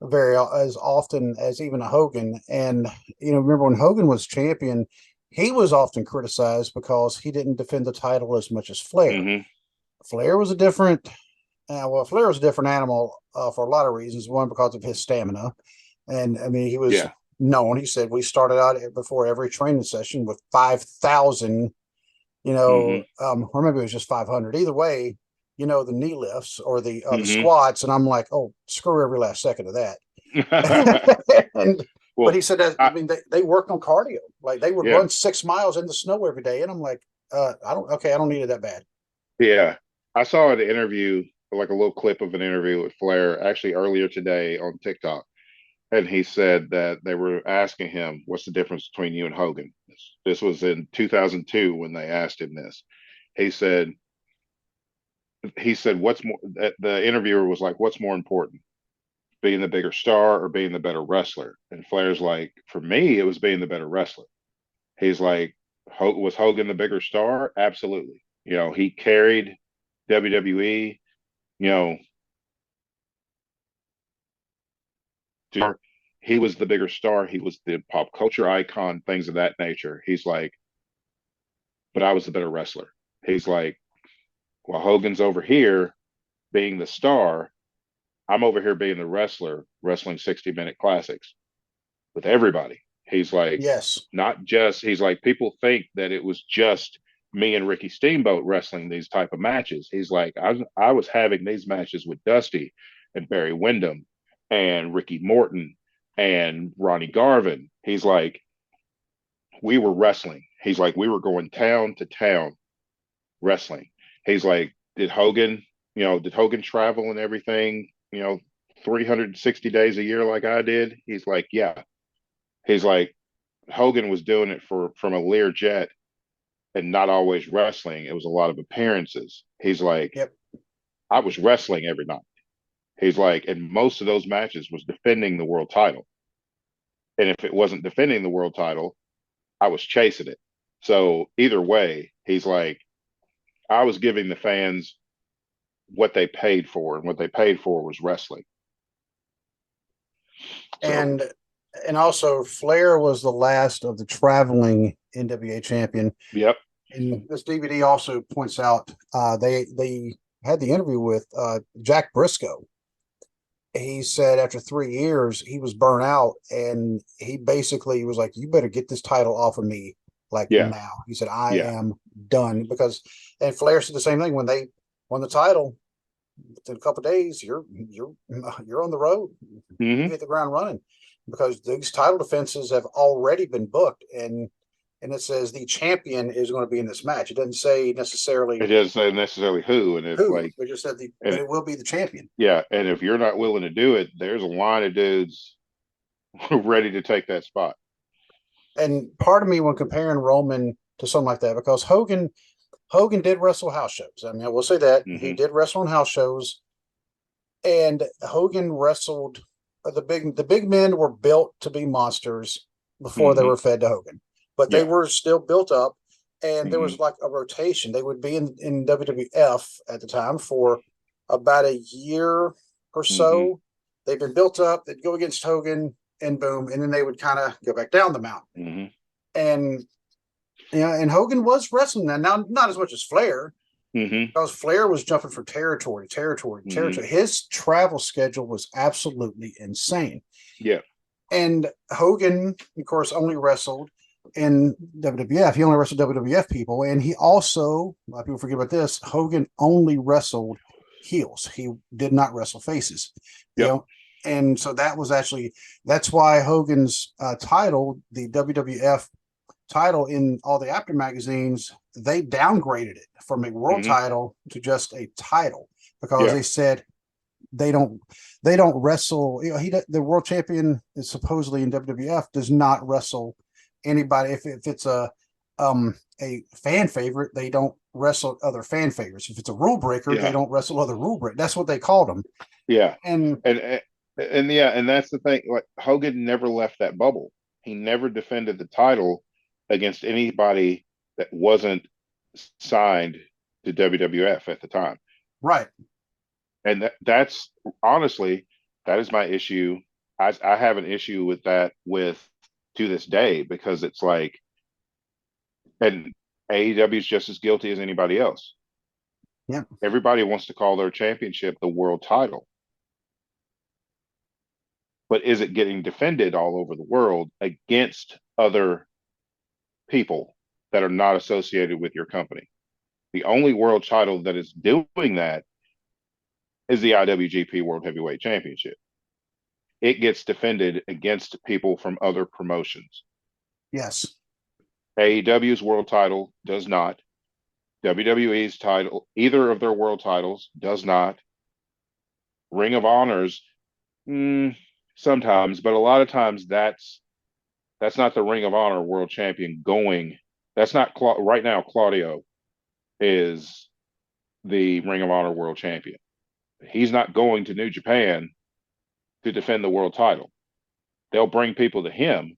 very as often as even a Hogan. And, remember when Hogan was champion, he was often criticized because he didn't defend the title as much as Flair. Mm-hmm. Flair was a different, Flair was a different animal for a lot of reasons. One, because of his stamina. And I mean, he was Yeah. known. He said, we started out before every training session with 5,000, Mm-hmm. or maybe it was just 500. Either way, the knee lifts or the Mm-hmm. squats. And I'm like, oh, screw every last second of that. and but Well, he said that I mean they worked on cardio. Like they would yeah, run 6 miles in the snow every day. And I'm like, I don't need it that bad. yeah. I saw an interview, like a little clip of an interview with Flair, actually earlier today on TikTok, and he said that they were asking him, "What's the difference between you and Hogan?" This was in 2002 when they asked him this. He said, "What's more?" The interviewer was like, "What's more important, being the bigger star or being the better wrestler?" And Flair's like, "For me, it was being the better wrestler." He's like, "Was Hogan the bigger star? Absolutely. He carried WWE. You know, he was the bigger star. He was the pop culture icon, things of that nature." He's like, "But I was the better wrestler." He's like, "While Hogan's over here being the star, I'm over here being the wrestler, wrestling 60-minute classics with everybody." He's like, Yes. not just, he's like, people think that it was just me and Ricky Steamboat wrestling these type of matches. He's like, I was having these matches with Dusty and Barry Windham and Ricky Morton and Ronnie Garvin. He's like, we were wrestling. He's like, we were going town to town wrestling. He's like, did Hogan travel and everything, 360 days a year like I did? He's like, yeah. He's like, Hogan was doing it from a Lear jet and not always wrestling. It was a lot of appearances. He's like, Yep. I was wrestling every night. He's like, and most of those matches was defending the world title. And if it wasn't defending the world title, I was chasing it. So either way, he's like, I was giving the fans what they paid for, and what they paid for was wrestling. So, And also Flair was the last of the traveling NWA champion. yep. And this DVD also points out they had the interview with Jack Briscoe. he said after 3 years he was burnt out, and he basically was like, "You better get this title off of me like Yeah, now." He said, "I yeah. am done." Because and Flair said the same thing when they won the title. In a couple of days, you're on the road. You Hmm. hit the ground running because these title defenses have already been booked, and it says the champion is going to be in this match. It doesn't say necessarily It doesn't say necessarily who, and if who, like, but just said but and it will be the champion. yeah, and if you're not willing to do it, there's a line of dudes ready to take that spot. And part of me when comparing Roman to something like that, because Hogan did wrestle house shows. I mean, I will say that he Hmm. did wrestle on house shows, and Hogan wrestled the big men were built to be monsters before they Hmm. were fed to Hogan, but they Yeah. were still built up, and there Hmm. was like a rotation. They would be in WWF at the time for about a year or Hmm. so. They've been built up. They'd go against Hogan, and boom, and then they would kind of go back down the mountain. Hmm. And and Hogan was wrestling that now, not as much as Flair, Hmm. because Flair was jumping from territory, territory, Hmm. territory. His travel schedule was absolutely insane. Yeah. And Hogan, of course, only wrestled in WWF. He only wrestled WWF people. And he also, a lot of people forget about this, Hogan only wrestled heels. He did not wrestle faces. You Yep. know, and so that's why Hogan's title, the WWF title in all the after magazines, they downgraded it from a world Hmm. title to just a title because Yeah. they said they don't they don't wrestle. The world champion is supposedly in WWF does not wrestle anybody. If it's a fan favorite, they don't wrestle other fan favorites. If it's a rule breaker, they Yeah. don't wrestle other rule break. That's what they called them. Yeah. And And yeah, and that's the thing. Like Hogan never left that bubble. He never defended the title against anybody that wasn't signed to WWF at the time. right, And that's honestly, that is my issue. I have an issue with that with to this day because it's like, and AEW is just as guilty as anybody else. yeah, Everybody wants to call their championship the world title, but is it getting defended all over the world against other people that are not associated with your company? The only world title that is doing that is the IWGP World Heavyweight Championship. It gets defended against people from other promotions. yes, AEW's world title does not. WWE's title, either of their world titles, does not. Ring of Honors, sometimes, but a lot of times that's not the Ring of Honor world champion going. That's not right now. Claudio is the Ring of Honor world champion. He's not going to New Japan to defend the world title. They'll bring people to him.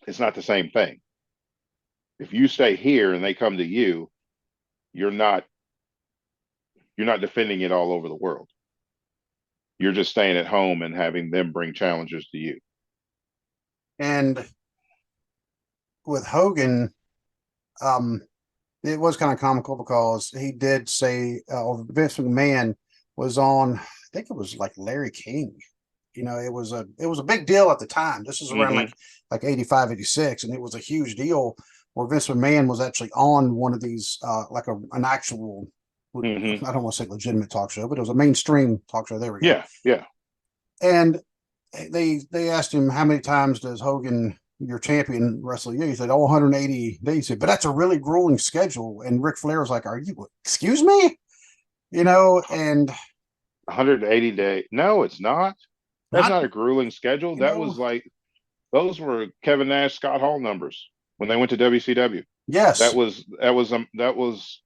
It's not the same thing. If you stay here and they come to you, you're not you're not defending it all over the world. You're just staying at home and having them bring challenges to you. and with Hogan, um, it was kind of comical because he did say Vince McMahon was on. I think it was like Larry King. It was a big deal at the time. This is around Mm-hmm. like 85, 86, and it was a huge deal where Vince McMahon was actually on one of these like an actual. Mm-hmm. I don't want to say legitimate talk show, but it was a mainstream talk show. There we go. Yeah, yeah. And they asked him how many times does Hogan, your champion, wrestle you? He said, 180 days. He said, but that's a really grueling schedule. And Ric Flair was like, are you, excuse me? And 180 day. No, it's not. That's not, not a grueling schedule. you That know, was like those were Kevin Nash, Scott Hall numbers when they went to WCW. yes, That was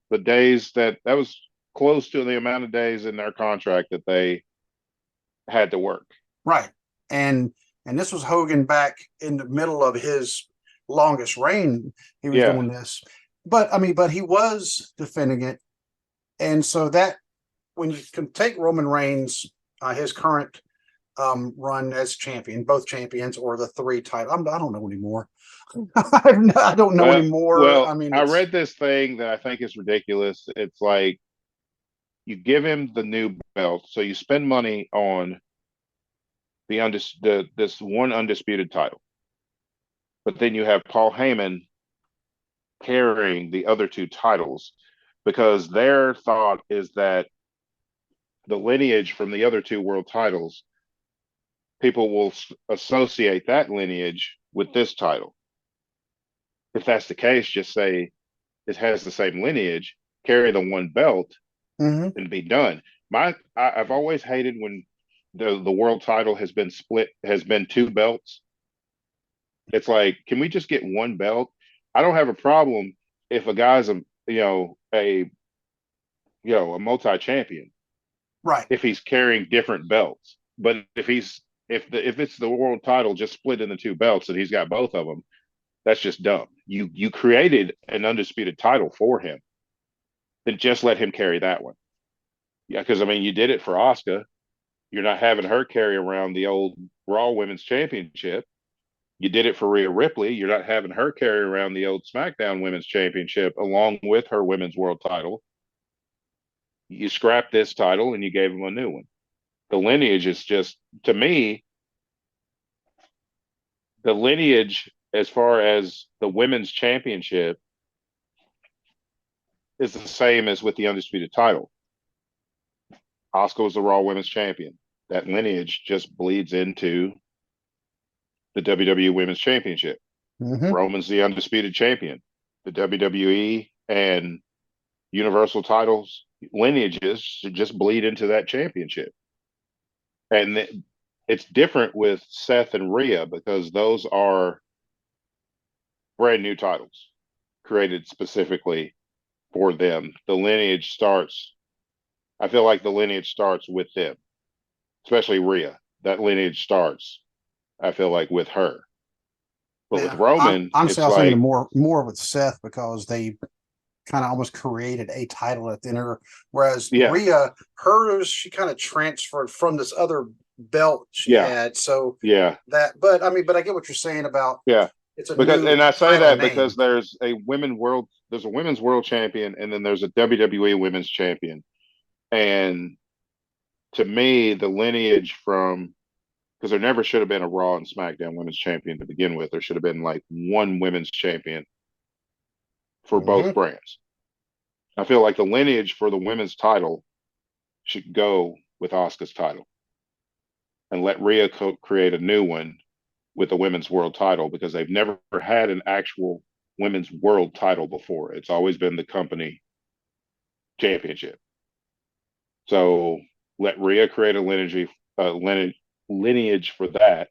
the days that was close to the amount of days in their contract that they had to work. right. And this was Hogan back in the middle of his longest reign. He was Yeah. doing this. But I mean, but he was defending it. And so that when you can take Roman Reigns, his current run as champion, both champions, or the three title. I don't know anymore. I don't know Well, anymore. well, I mean, I it's read this thing that I think is ridiculous. It's like you give him the new belt, so you spend money on this one undisputed title, but then you have Paul Heyman carrying the other two titles because their thought is that the lineage from the other two world titles, people will associate that lineage with this title. If that's the case, just say it has the same lineage, carry the one belt, and be done. I've always hated when the world title has been split, has been two belts. It's like, can we just get one belt? I don't have a problem if a guy's a multi-champion, Right. if he's carrying different belts. But if it's the world title just split into two belts and he's got both of them, that's just dumb. You created an undisputed title for him, then just let him carry that one. Yeah, because I mean, you did it for Asuka. You're not having her carry around the old Raw Women's Championship. You did it for Rhea Ripley. You're not having her carry around the old SmackDown Women's Championship along with her Women's World Title. You scrapped this title and you gave them a new one. The lineage is just, to me, the lineage as far as the Women's Championship is the same as with the undisputed title. Asuka was the Raw Women's Champion. That lineage just bleeds into the WWE Women's Championship. Roman's the undisputed champion. The WWE and Universal titles lineages should just bleed into that championship. And it's different with Seth and Rhea because those are brand new titles created specifically for them. The lineage starts, I feel like the lineage starts with them, especially Rhea. That lineage starts, I feel like, with her. But with Roman, honestly, it's I was like thinking more with Seth because they kind of almost created a title at the end of her. Whereas Rhea, hers, she kind of transferred from this other belt she had. So but I get what you're saying about it's a because, new and I say that name. because there's a women's world champion, and then there's a WWE women's champion. And to me, the lineage from, because there never should have been a Raw and SmackDown women's champion to begin with. There should have been like one women's champion for both brands. I feel like the lineage for the women's title should go with Asuka's title and let Rhea create a new one with the women's world title because they've never had an actual women's world title before. It's always been the company championship. So let Rhea create a lineage for that,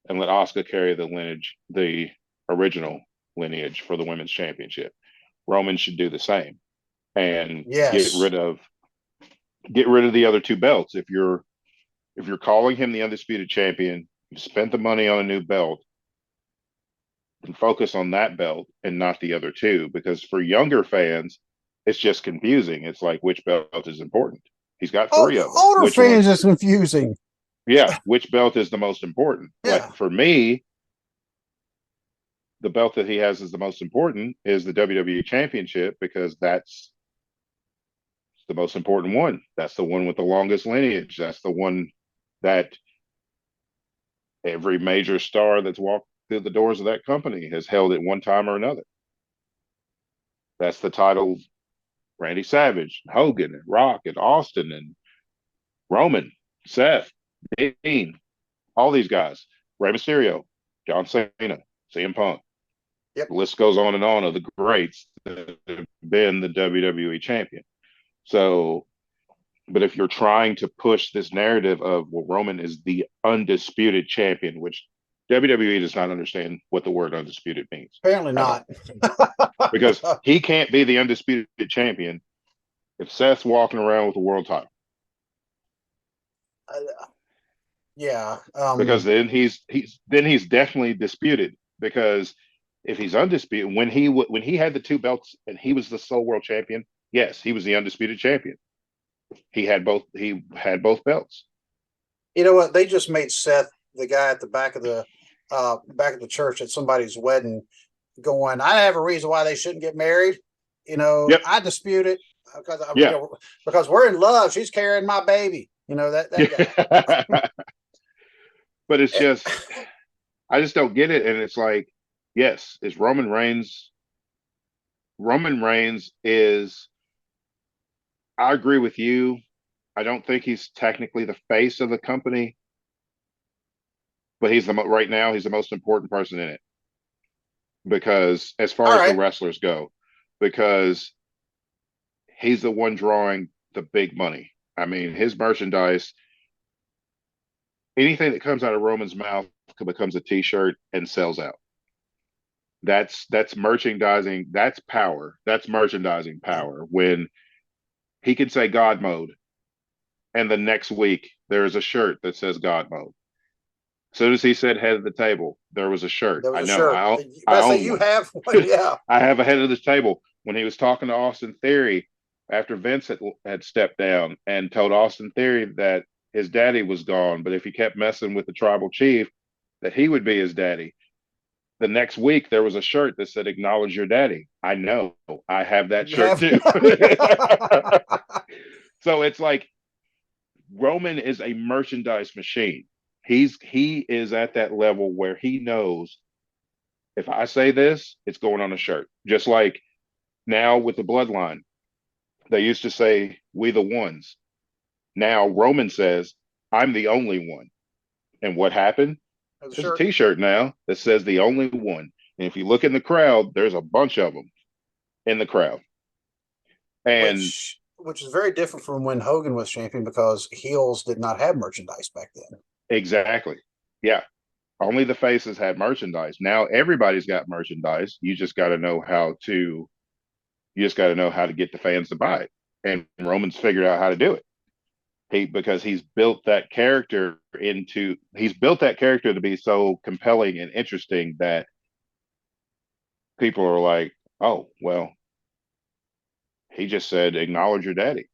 and let Asuka carry the original lineage for the women's championship. Roman should do the same and get rid of the other two belts. If you're calling him the undisputed champion, you've spent the money on a new belt, and focus on that belt and not the other two, because for younger fans, it's just confusing. It's like, which belt is important? He's got three of them. Older fans is confusing. Yeah, which belt is the most important? Like for me, the belt that he has is the most important is the WWE Championship because that's the most important one. That's the one with the longest lineage. That's the one that every major star that's walked through the doors of that company has held at one time or another. That's the title Randy Savage, Hogan, and Rock, and Austin, and Roman, Seth, Dean, all these guys, Rey Mysterio, John Cena, CM Punk. The list goes on and on of the greats that have been the WWE champion. So, but if you're trying to push this narrative of, well, Roman is the undisputed champion, which WWE does not understand what the word undisputed means. Apparently not. Because he can't be the undisputed champion if Seth's walking around with a world title. Because then he's definitely disputed. Because if he's undisputed, when he had the two belts and he was the sole world champion, yes, he was the undisputed champion. He had both belts. You know what? They just made Seth the guy at the back of the church at somebody's wedding going, I have a reason why they shouldn't get married. I dispute it. because Yeah. because we're in love. She's carrying my baby. That guy. Yeah. But it's Eh, just, I just don't get it. And it's like, yes, is Roman Reigns. Roman Reigns is, I agree with you. I don't think he's technically the face of the company, but right now, he's the most important person in it because as far All as the right. wrestlers go, because he's the one drawing the big money. I mean, his merchandise, anything that comes out of Roman's mouth becomes a t-shirt and sells out. That's merchandising. That's power. That's merchandising power. When he can say God mode, and the next week there is a shirt that says God mode. As soon as he said head of the table, there was a shirt. There was I a know. shirt. I I say own you one. have one. Yeah. I have a head of the table. When he was talking to Austin Theory after Vince had stepped down and told Austin Theory that his daddy was gone, but if he kept messing with the tribal chief, that he would be his daddy. The next week there was a shirt that said "Acknowledge your daddy." I know. I have that You shirt have. too. So it's like Roman is a merchandise machine. He is at that level where he knows if I say this, it's going on a shirt. Just like now with the bloodline, they used to say "We the ones." Now Roman says, "I'm the only one." And what happened? The There's a shirt. T-shirt now that says "The only one." And if you look in the crowd, there's a bunch of them in the crowd. And Which is very different from when Hogan was champion because heels did not have merchandise back then. exactly, yeah, only the faces had merchandise. Now everybody's got merchandise. You just got to know how to. You just got to know how to get the fans to buy it. And Roman's figured out how to do it. Because he's built that character to be so compelling and interesting that people are like, oh well, he just said acknowledge your daddy.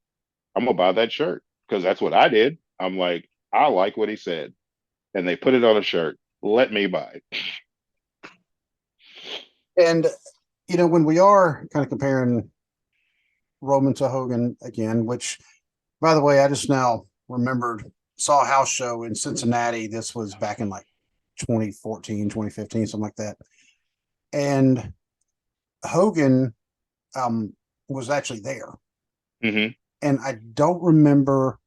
I'm gonna buy that shirt because that's what I did. I'm like, I like what he said, and they put it on a shirt. Let me buy it. And when we are kind of comparing Roman to Hogan again, which by the way, I just now remembered saw a house show in Cincinnati. This was back in like 2014, 2015, something like that. And Hogan was actually there. Mm-hmm. And I don't remember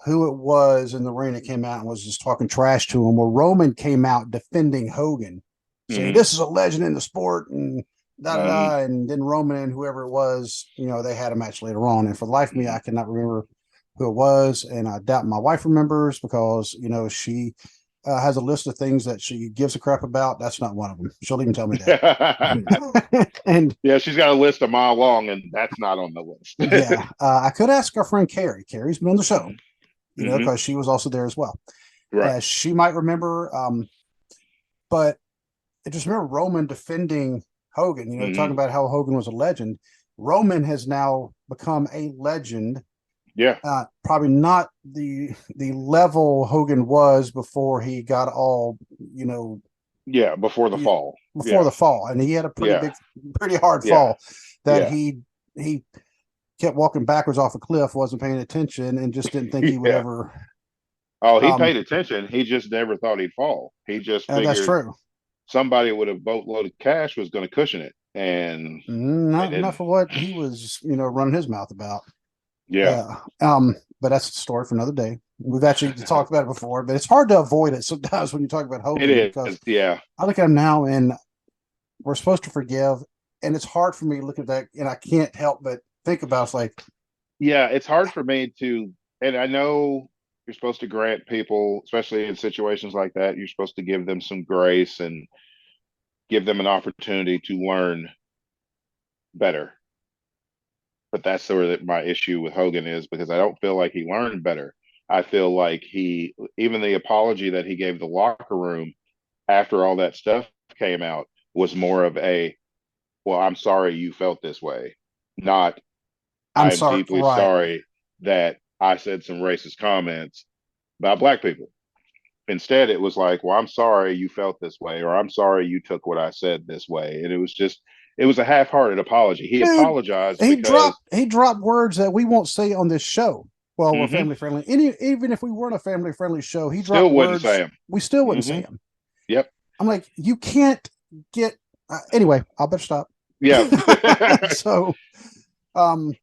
who it was in the ring that came out and was just talking trash to him. Where Roman came out defending Hogan, saying Mm-hmm. this is a legend in the sport and da da Mm-hmm. da. And then Roman and whoever it was, they had a match later on. And for the life of me, Mm-hmm. I cannot remember who it was, and I doubt my wife remembers because she has a list of things that she gives a crap about. That's not one of them. She'll even tell me that. And Yeah, she's got a list a mile long, and that's not on the list. yeah, I could ask our friend Carrie. Carrie's been on the show, Mm-hmm. because she was also there as well. Right. She might remember, but I just remember Roman defending Hogan, Mm-hmm. talking about how Hogan was a legend. Roman has now become a legend. Yeah. Probably not the level Hogan was before he got all, Yeah. Before the fall. before Yeah. the fall, and he had a Yeah. pretty hard Yeah. fall that Yeah. he kept walking backwards off a cliff, wasn't paying attention, and just didn't think he would Yeah. ever. Oh, he Um, paid attention. He just never thought he'd fall. He just that's figured true. somebody with a boatload of cash was going to cushion it, and they Not enough didn't. of what he was, running his mouth about. Yeah. Yeah. But that's a story for another day. We've actually talked about it before, but it's hard to avoid it sometimes when you talk about It Hogan because is. Yeah. I look at him now and we're supposed to forgive, and it's hard for me to look at that, and I can't help but think about it's like, Yeah. It's hard for me to, and I know you're supposed to grant people, especially in situations like that, you're supposed to give them some grace and give them an opportunity to learn better. But that's sort of my issue with Hogan is because I don't feel like he learned better. I feel like even the apology that he gave the locker room after all that stuff came out was more of a, well, I'm sorry you felt this way, not I'm I'm sorry, deeply right? sorry that I said some racist comments about black people. Instead, it was like, well, I'm sorry you felt this way, or I'm sorry you took what I said this way. And it was a half-hearted apology. He Dude, apologized because he dropped words that we won't say on this show. Well, we're mhm, family friendly. Even if we weren't a family friendly show, he dropped still wouldn't say words him. we still wouldn't say Hmm. them. Yep. I'm like, you can't get. Anyway, I'll better stop. Yeah. So, um,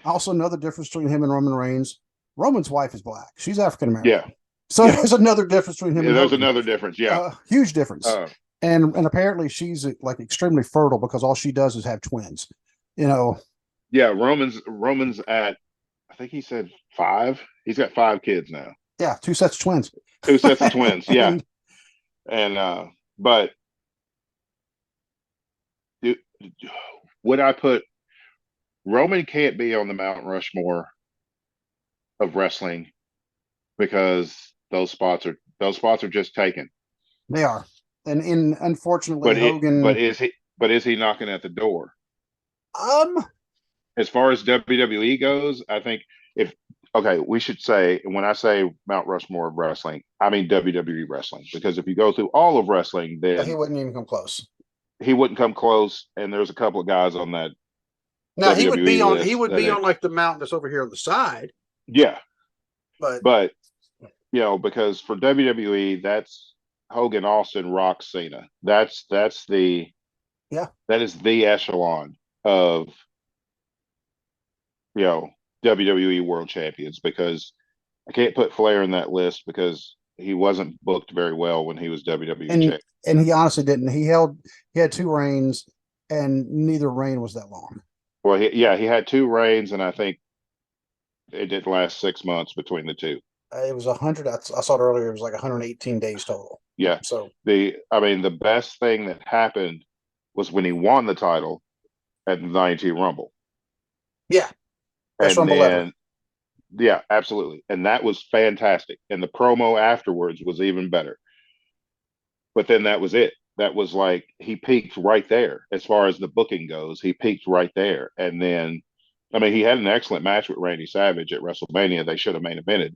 also another difference between him and Roman Reigns. Roman's wife is black. She's African Yeah. American. So Yeah. there's another difference between him Yeah. and There's Hogan. another difference. Yeah. Huge difference. Uh, And apparently she's like extremely fertile because all she does is have twins. You know, yeah. Roman's at, I think he said 5. He's got 5 kids now. yeah, two sets of twins. 2 sets of twins. Yeah. And And but do, would I put Roman can't be on the Mount Rushmore of wrestling because those spots are just taken. they are. And in unfortunately But it but Hogan is he knocking at the door? um As far as WWE goes, I think if okay, we should say when I say Mount Rushmore of wrestling, I mean WWE wrestling because if you go through all of wrestling, he then wouldn't even come close. he wouldn't come close. And there's a couple of guys on that Now WWE he list would that be on like the mountain that's over here on the side, yeah, but but because for WWE, that's Hogan, Austin, Rock, Cena. yeah. That is the echelon of you know WWE World Champions because I can't put Flair in that list because he wasn't booked very well when he was WWE And champ. he honestly didn't. He had two reigns and neither reign was that long. Well, he had 2 reigns, and I think it did last 6 months between the two. It was 100. I saw it earlier. It was like 118 days total. Yeah, So the best thing that happened was when he won the title at the 92 Rumble, yeah, best and rumble ever. then yeah, absolutely, and that was fantastic, and the promo afterwards was even better. But then that was it. That was like he peaked right there as far as the booking goes. He peaked right there, and then I mean he had an excellent match with Randy Savage at WrestleMania. They should have main evented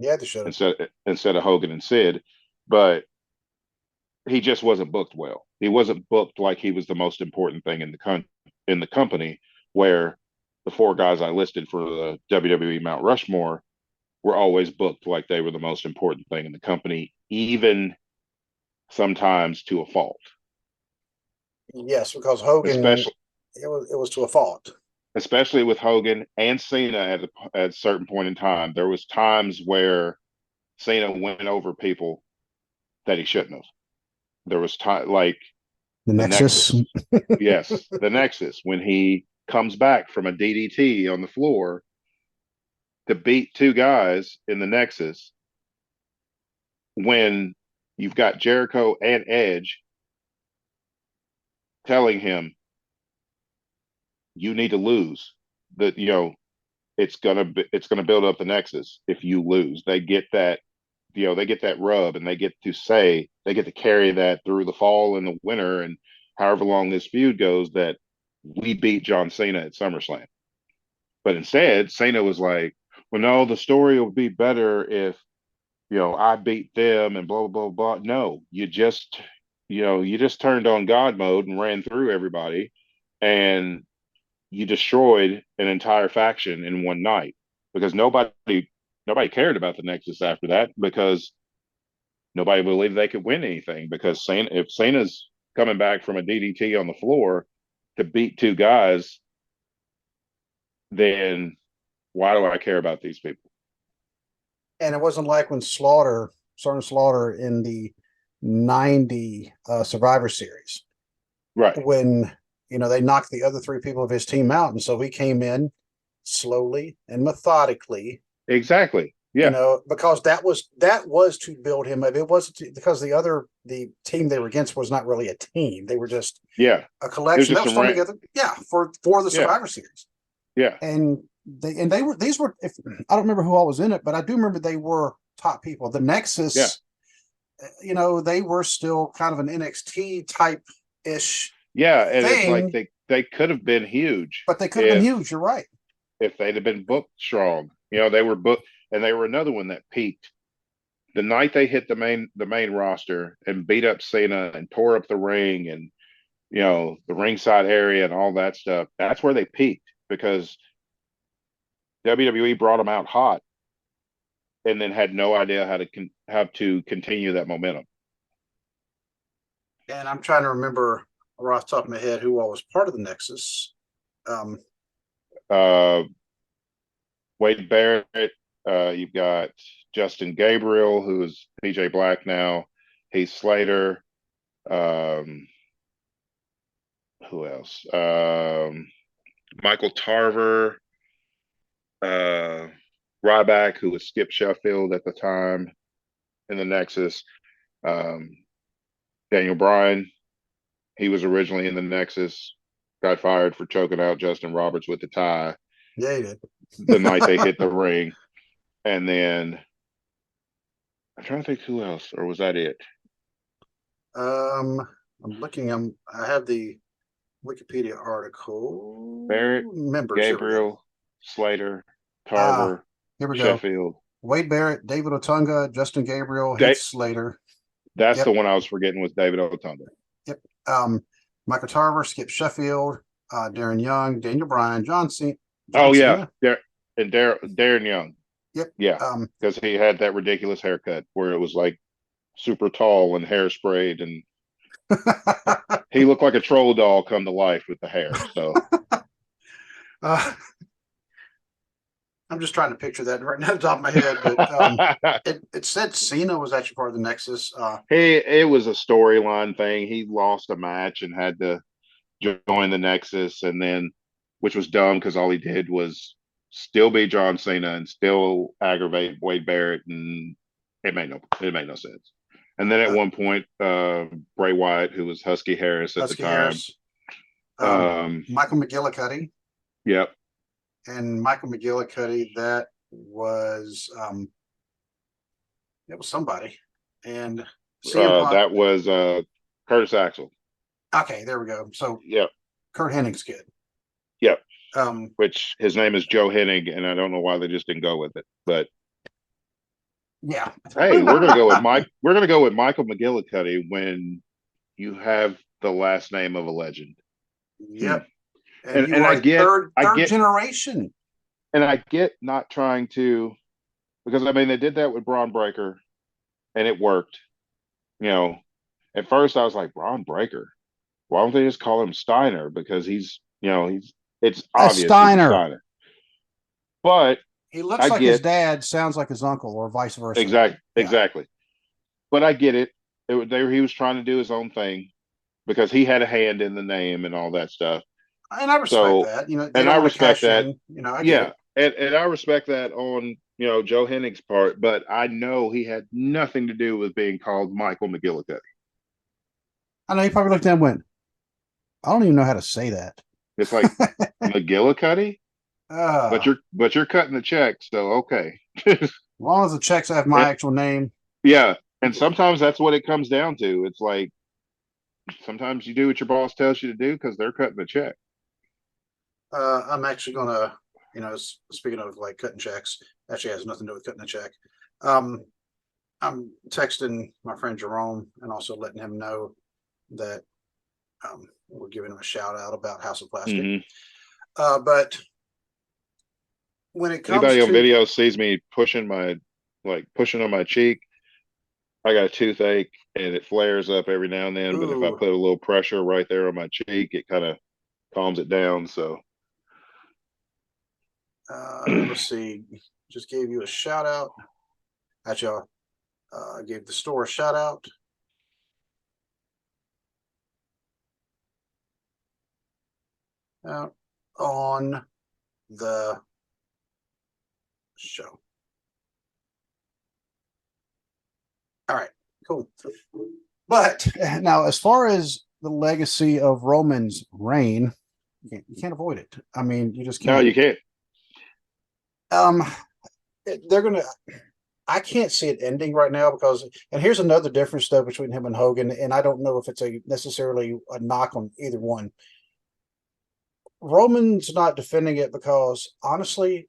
Yeah, they should have. instead of Hogan and Sid, but he just wasn't booked well. He wasn't booked like he was the most important thing in the company. Where the 4 guys I listed for the WWE Mount Rushmore were always booked like they were the most important thing in the company, even sometimes to a fault. Yes, because Hogan, Especially it was to a fault. especially with Hogan and Cena at a certain point in time. There was times where Cena went over people that he shouldn't have. There was time like The the Nexus. Nexus. Yes, the Nexus when he comes back from a DDT on the floor to beat 2 guys in the Nexus when you've got Jericho and Edge telling him you need to lose. That it's gonna build up the Nexus if you lose. They get that rub and they get to carry that through the fall and the winter and however long this feud goes that we beat John Cena at SummerSlam. But instead, Cena was like, well, no, the story will be better if, I beat them and blah, blah, blah. No, you just turned on God mode and ran through everybody and you destroyed an entire faction in one night because nobody cared about the Nexus after that because nobody believed they could win anything because if Cena's coming back from a DDT on the floor to beat 2 guys, then why do I care about these people? And it wasn't like when Sergeant Slaughter in the 90 Survivor Series, Right. when, they knocked the other 3 people of his team out. And so he came in slowly and methodically, Exactly. Yeah. because that was to build him up. It wasn't because the team they were against was not really a team. They were just Yeah. a It was collection that just was some thrown together. Yeah. For the yeah. Survivor Series. Yeah. And they were, these were, if I don't remember who all was in it, but I do remember they were top people. The Yeah. Nexus, they were still kind of an NXT type ish Yeah. And it's like thing, they could have been huge but they could have been huge. You're right. if they'd have been booked strong. They were booked and they were another one that peaked the night they hit the main roster and beat up Cena and tore up the ring and the ringside area and all that stuff, that's where they peaked because WWE brought them out hot and then had no idea how to continue that momentum. And I'm trying to remember right off the top of my head who all was part of the Nexus. Uh, Wade Barrett, you've got Justin Gabriel, who is PJ Black now, Heath Slater. Who else? Michael Tarver, Ryback, who was Skip Sheffield at the time in the Nexus. Um, Daniel Bryan, he was originally in the Nexus, got fired for choking out Justin Roberts with the tie. Yeah, he did. The night they hit the ring. And then I'm trying to think who else, or was that it? I'm looking. I have the Wikipedia article. Barrett, Members. Gabriel, Slater, Tarver, here we go. Sheffield. Wade Barrett, David Otunga, Justin Gabriel, Heath Slater. That's the one I was forgetting was David Otunga. Yep. Michael Tarver, Skip Sheffield, Darren Young, Daniel Bryan, John Cena. Yeah. Darren Young. Yep. Yeah. Because he had that ridiculous haircut where it was like super tall and hairsprayed, and he looked like a troll doll come to life with the hair. So I'm just trying to picture that right now at the top of my head, but it said Cena was actually part of the Nexus. It was a storyline thing. He lost a match and had to join the Nexus, and then, which was dumb because all he did was still be John Cena and still aggravate Wade Barrett, and it made no sense. And then at one point, Bray Wyatt, who was Husky Harris at the time, Michael McGillicuddy. Yep. And Michael McGillicuddy, that was it was somebody, and that was Curtis Axel. Okay, there we go. So yep, Kurt Hennig's kid. Yep. Which his name is Joe Hennig, and I don't know why they just didn't go with it, but yeah. Hey, we're gonna go with Mike. We're gonna go with Michael McGillicuddy when you have the last name of a legend. Yep. And I get third generation. And I get not trying to, because I mean they did that with Braun Breaker, and it worked. At first I was like, Braun Breaker, why don't they just call him Steiner? Because it's obvious Steiner. He's a Steiner. But he looks like his dad, sounds like his uncle, or vice versa. Exactly. But I get it. He was trying to do his own thing because he had a hand in the name and all that stuff. And I respect that. And I respect that. I get it. And I respect that on Joe Hennig's part. But I know he had nothing to do with being called Michael McGillicuddy. I know he probably looked at him and went, I don't even know how to say that. It's like McGillicuddy. But you're cutting the check, so okay. As long as the checks have my actual name. Yeah, and sometimes that's what it comes down to. It's like sometimes you do what your boss tells you to do because they're cutting the check. I'm actually gonna, speaking of like cutting checks, actually has nothing to do with cutting a check. I'm texting my friend Jerome and also letting him know that we're giving him a shout out about House of Plastic. Mm-hmm. But when it comes anybody on video sees me pushing on my cheek, I got a toothache and it flares up every now and then. But if I put a little pressure right there on my cheek, it kind of calms it down. So let's see. Just gave you a shout out. Actually, I gave the store a shout out. On the show. All right, cool. But now, as far as the legacy of Roman's reign, you can't avoid it. I mean, you just can't. No, you can't. They're gonna. I can't see it ending right now because, and here's another difference though between him and Hogan, and I don't know if it's necessarily a knock on either one. Roman's not defending it because honestly,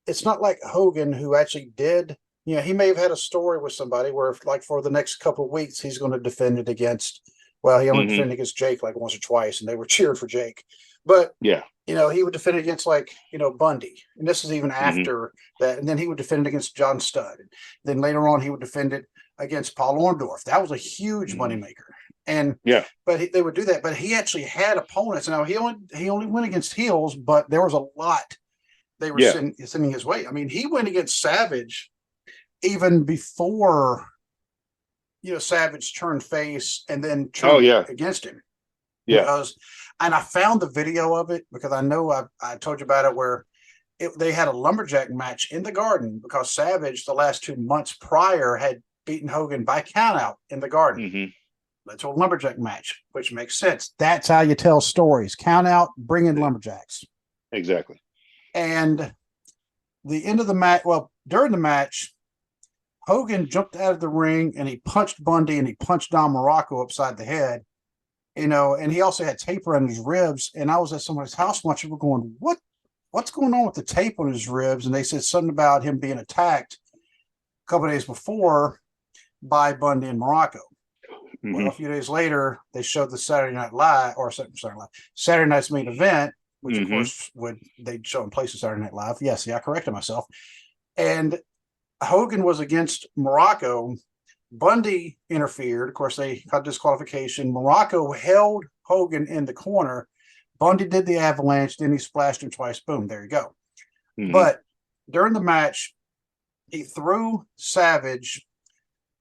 it's not like Hogan who actually did. He may have had a story with somebody where, like, for the next couple of weeks, he's going to defend it against, Well, he only Hmm. defended against Jake like once or twice, and they were cheering for Jake. But Yeah. he would defend against like Bundy, and this is even Hmm. after that. And then he would defend against John Studd. And then later on, he would defend it against Paul Orndorff. That was a huge Hmm. moneymaker. And Yeah. they would do that. But he actually had opponents. Now he only went against heels, but there was a lot they were Yeah. sending his way. I mean, he went against Savage even before Savage turned face and then Oh turned yeah. against him Yeah. because, and I found the video of it because I know I told you about it where they had a lumberjack match in the Garden because Savage the last 2 months prior had beaten Hogan by countout in the Garden. Hmm. That's a lumberjack match, which makes sense. That's how you tell stories. Count out, bring in lumberjacks. Exactly. And the end of the match, well, during the match, Hogan jumped out of the ring and he punched Bundy and he punched Don Morocco upside the head, and he also had tape around his ribs. And I was at somebody's house once and we're going, what's going on with the tape on his ribs? And they said something about him being attacked a couple of days before by Bundy and Morocco. Well, Hmm. a few days later, they showed the Saturday Night Live or Saturday Night's Main Event, which of Hmm. course they'd show in place of Saturday Night Live. Yes, yeah, I corrected myself. And Hogan was against Morocco. Bundy interfered. Of course, they got disqualification. Morocco held Hogan in the corner. Bundy did the avalanche, then he splashed him twice. Boom, there you go. Hmm. But during the match, he threw Savage,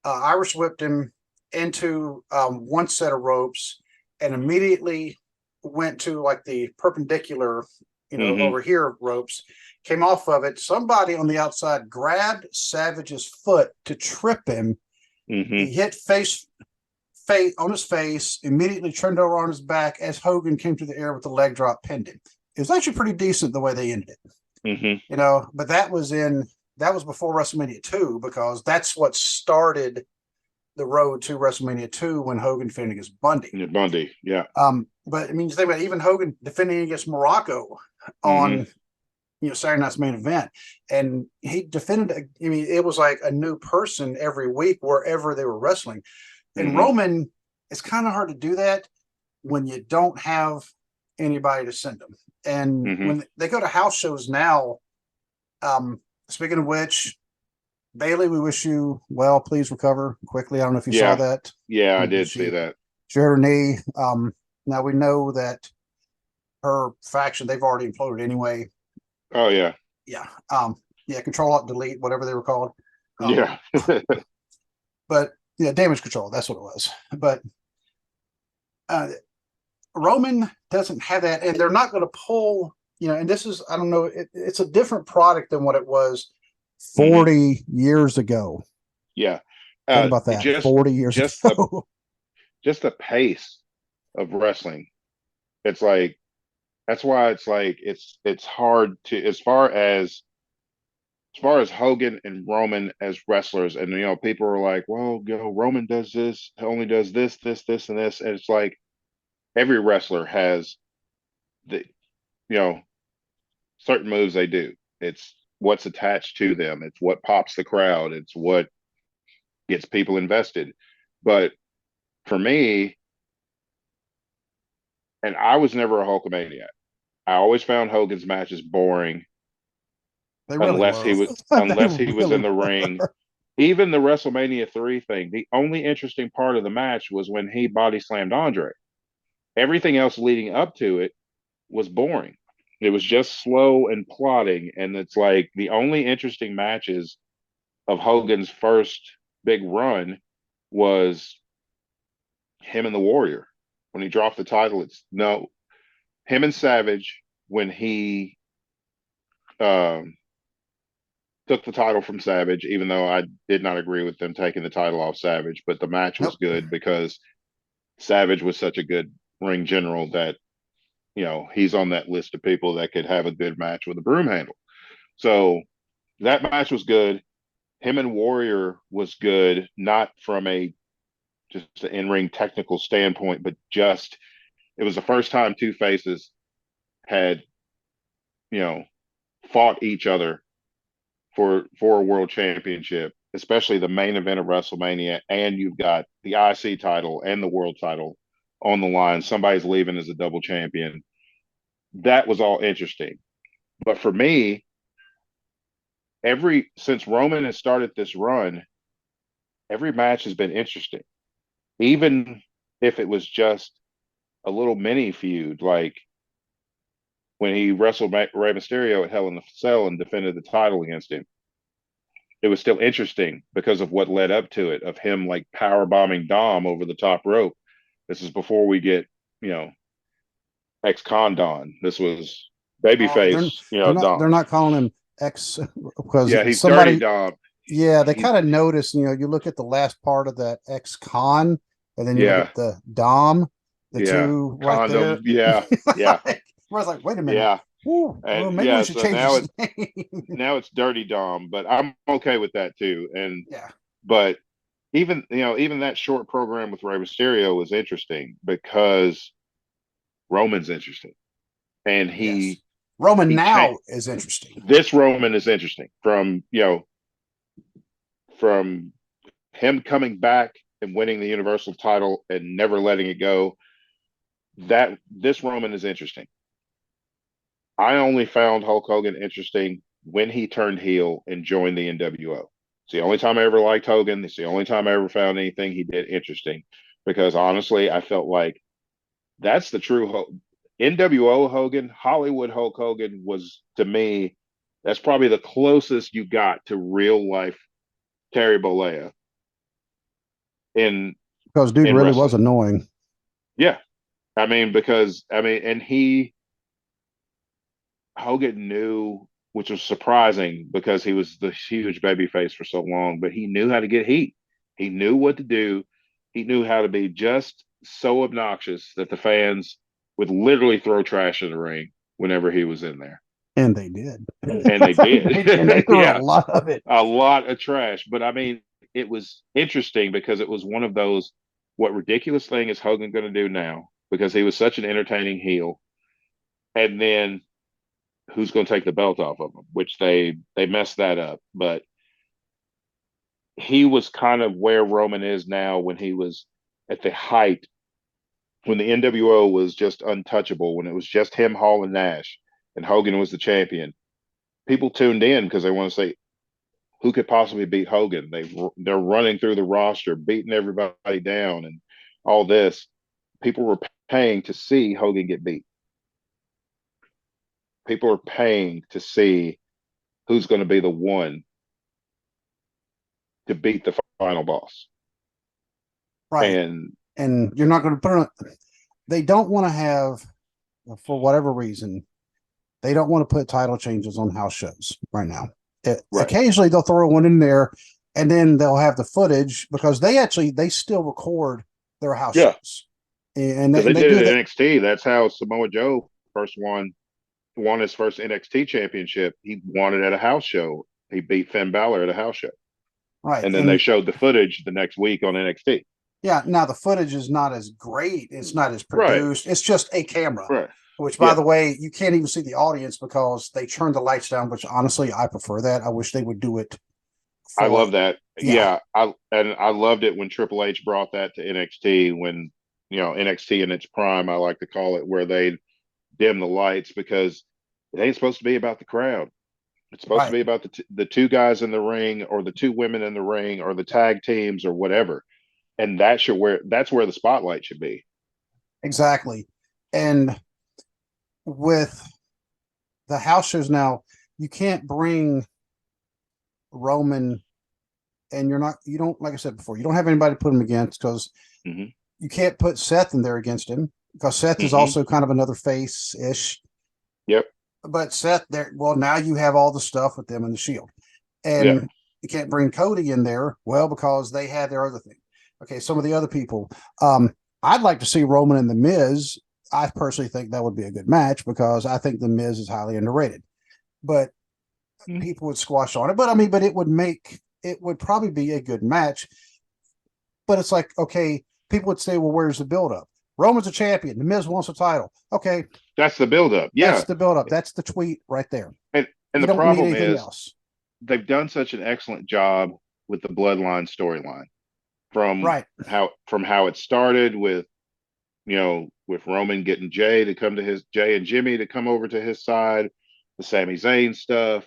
Irish whipped him into one set of ropes, and immediately went to like the perpendicular, Hmm. over here ropes, came off of it. Somebody on the outside grabbed Savage's foot to trip him. Hmm. He hit face on his face, immediately turned over on his back as Hogan came to the air with the leg drop pinned him. It was actually pretty decent the way they ended it, Hmm. but that was before WrestleMania 2 because that's what started the road to WrestleMania 2 when Hogan defended against Bundy. Yeah, Bundy. Yeah. But I mean, you think about even Hogan defending against Morocco Hmm. on Saturday Night's Main Event, and he defended. I mean, it was like a new person every week wherever they were wrestling. And Hmm. Roman, it's kind of hard to do that when you don't have anybody to send them. And Hmm. when they go to house shows now, speaking of which, Bailey, we wish you well. Please recover quickly. I don't know if you saw Yeah. that. Yeah, I did see that. She hurt her knee. Now we know that her faction, they've already imploded anyway. Oh yeah. Yeah. Yeah, control alt delete, whatever they were called. Um, Yeah. but yeah, damage control, that's what it was. But uh Roman doesn't have that, and they're not going to pull, and this is, I don't know, it's a different product than what it was Hmm. 40 years ago. Yeah. Think about It that. 40 years just the ago. just the pace of wrestling. It's like that's why it's like it's hard to as far as Hogan and Roman as wrestlers, and people are like, well, Roman does this, only does this, this, this, and this, and it's like every wrestler has the you know certain moves they do. It's what's attached to them. It's what pops the crowd. It's what gets people invested. But for me, and I was never a Hulkamaniac. I always found Hogan's matches boring They really unless were. he was They unless he was really in the ring. were. Even the WrestleMania 3 thing, the only interesting part of the match was when he body slammed Andre. Everything else leading up to it was boring. It was just slow and plodding. And it's like the only interesting matches of Hogan's first big run was him and the Warrior. When he dropped the title, it's no him and Savage when he um, took the title from Savage, even though I did not agree with them taking the title off Savage, but the match was Nope. good because Savage was such a good ring general that he's on that list of people that could have a good match with a broom handle. So that match was good. Him and Warrior was good, not from a just an in-ring technical standpoint, but just it was the first time two faces had you know fought each other for a world championship, especially the main event of WrestleMania, and you've got the IC title and the world title on the line. Somebody's leaving as a double champion. That was all interesting. But for me, since Roman has started this run, every match has been interesting. Even if it was just a little mini feud, like when he wrestled Rey Mysterio at Hell in the Cell and defended the title against him. It was still interesting because of what led up to it, of him like power bombing Dom over the top rope. This is before we get, you know, ex-con Don. This was Oh, babyface, they're Dom. not calling him X because Yeah, he's dirty somebody, Dom. yeah, they He's kind of noticed, you look at the last part of that X con and then you look yeah, at the Dom, the yeah. two right there. Condom. Yeah, yeah, Like, I was like, wait a minute. yeah. Ooh, well, And maybe we yeah, should so change now his it's name. now it's dirty Dom, but I'm okay with that too. And Yeah. but even that short program with Rey Mysterio was interesting because Roman's interesting, and Yes. he Roman he changed. now is interesting. This Roman is interesting from him coming back and winning the Universal title and never letting it go. That this Roman is interesting. I only found Hulk Hogan interesting when he turned heel and joined the NWO. It's the only time I ever liked Hogan. It's the only time I ever found anything he did interesting because honestly, I felt like that's the true NWO Hogan. Hollywood Hulk Hogan was, to me, that's probably the closest you got to real life Terry Bollea in Because dude in really was wrestling. annoying. Yeah, and Hogan knew, which was surprising because he was the huge baby face for so long, but he knew how to get heat. He knew what to do. He knew how to be just so obnoxious that the fans would literally throw trash in the ring whenever he was in there. And they did. And they did. And they threw a Yeah, lot of it. a lot of trash. But I mean, it was interesting because it was one of those, what ridiculous thing is Hogan going to do now? Because he was such an entertaining heel. And then who's going to take the belt off of him, which they messed that up. But he was kind of where Roman is now when he was at the height, when the NWO was just untouchable, when it was just him, Hall, and Nash, and Hogan was the champion. People tuned in because they want to say, who could possibly beat Hogan? They're running through the roster, beating everybody down, and all this. People were paying to see Hogan get beat. People are paying to see who's going to be the one to beat the final boss. Right. And And you're not going to put on, they don't want to have, for whatever reason, they don't want to put title changes on house shows right now. right, Occasionally they'll throw one in there and then they'll have the footage because they still record their house yeah, shows. And because they they did do it at that. NXT. That's how Samoa Joe first won his first NXT championship. He won it at a house show. He beat Finn Balor at a house show, Right. and then they And showed the footage the next week on NXT. yeah, now the footage is not as great. It's not as Right, produced. It's just a camera, right, which, by yeah. the way, you can't even see the audience because they turn the lights down, which honestly, I prefer that. I wish they would do it I for, love that. yeah, Yeah, I loved it when Triple H brought that to NXT when NXT in its prime, I like to call it, where they dim the lights because it ain't supposed to be about the crowd. It's supposed to right, be about the two guys in the ring or the two women in the ring or the tag teams or whatever. And that's where the spotlight should be. exactly. And with the house shows now, you can't bring Roman and you don't, like I said before, you don't have anybody to put him against because Hmm. you can't put Seth in there against him because Seth is Hmm. also kind of another face ish. Yep. But Seth, there, well, now you have all the stuff with them in the Shield, Yeah. and you can't bring Cody in there. Well, because they had their other thing. Okay, some of the other people. I'd like to see Roman and the Miz. I personally think that would be a good match because I think the Miz is highly underrated. But Mhm. people would squash on it. But I mean, but it would probably be a good match. But it's like, okay, people would say, well, where's the buildup? Roman's a champion. The Miz wants a title. Okay, That's the buildup. that's Yeah. the buildup. That's the tweet right there. And You the don't need problem anything is else. they've done such an excellent job with the bloodline storyline from Right. how it started with with Roman getting Jay and Jimmy to come over to his side, the Sami Zayn stuff,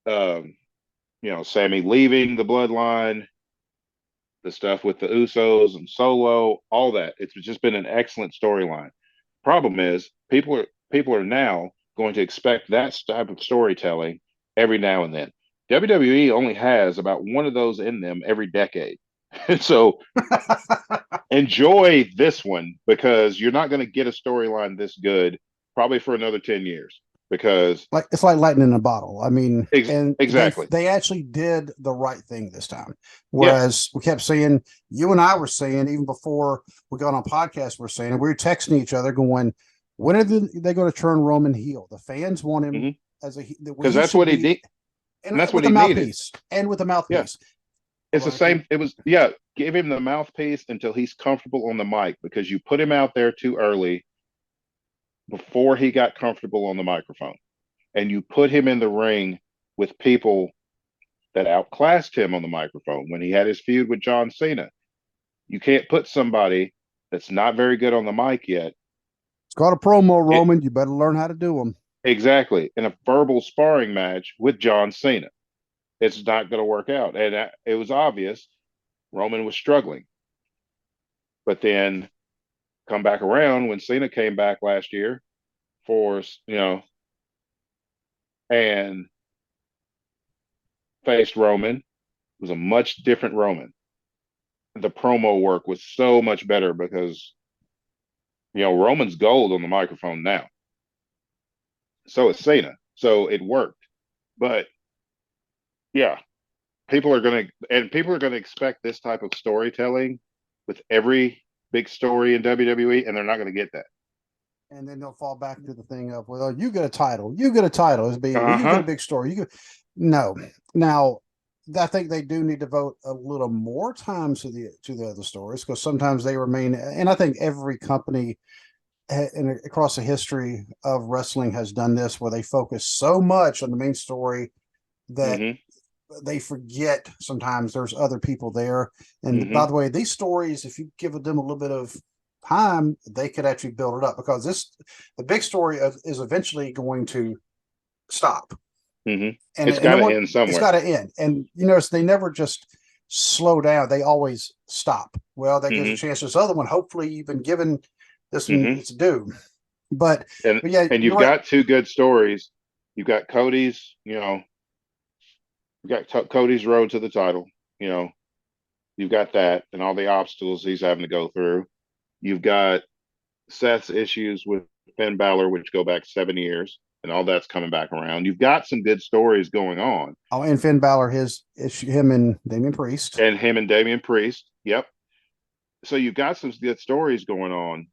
um, Sammy leaving the bloodline, the stuff with the Usos and Solo, all that. It's just been an excellent storyline. Problem is, people are now going to expect that type of storytelling every now and then. WWE only has about one of those in them every decade. And so enjoy this one because you're not going to get a storyline this good probably for another 10 years because like it's like lightning in a bottle. I mean, and exactly. they actually did the right thing this time. Yeah. Whereas we kept saying, you and I were saying even before we got on podcast, we're saying, and we were texting each other going, when are they going to turn Roman heel? The fans want him as a because he that's should what he be, did, and and that's what with the he needed. mouthpiece and with the Yeah, mouthpiece. it's the Well, okay. same. It was yeah. Give him the mouthpiece until he's comfortable on the mic because you put him out there too early before he got comfortable on the microphone, and you put him in the ring with people that outclassed him on the microphone when he had his feud with John Cena. You can't put somebody that's not very good on the mic yet. It's called a promo, It, Roman. You better learn how to do them. exactly in a verbal sparring match with John Cena. It's not going to work out. And it was obvious Roman was struggling. But then come back around when Cena came back last year for, and faced Roman, it was a much different Roman. The promo work was so much better because, Roman's gold on the microphone now. So is Cena. So it worked. But yeah, people are going to expect this type of storytelling with every big story in WWE, and they're not going to get that. And then they'll fall back to the thing of, well, you get a title, you get a title. It's be, well, you get a big story. You get no. Now, I think they do need to vote a little more time to the other stories because sometimes they remain. And I think every company across the history of wrestling has done this, where they focus so much on the main story that they forget sometimes there's other people there. And by the way, these stories, if you give them a little bit of time, they could actually build it up because the big story is eventually going to stop. And it's got to end somewhere. It's got to end. And you notice they never just slow down. They always stop. Well, that gives a chance to this other one. Hopefully you've been given this one its due. But yeah, and you've got two good stories. You've got Cody's, Cody's road to the title. You've got that and all the obstacles he's having to go through. You've got Seth's issues with Finn Balor, which go back 7 years, and all that's coming back around. You've got some good stories going on. Oh, and Finn Balor, him and Damian Priest. Yep. So you've got some good stories going on.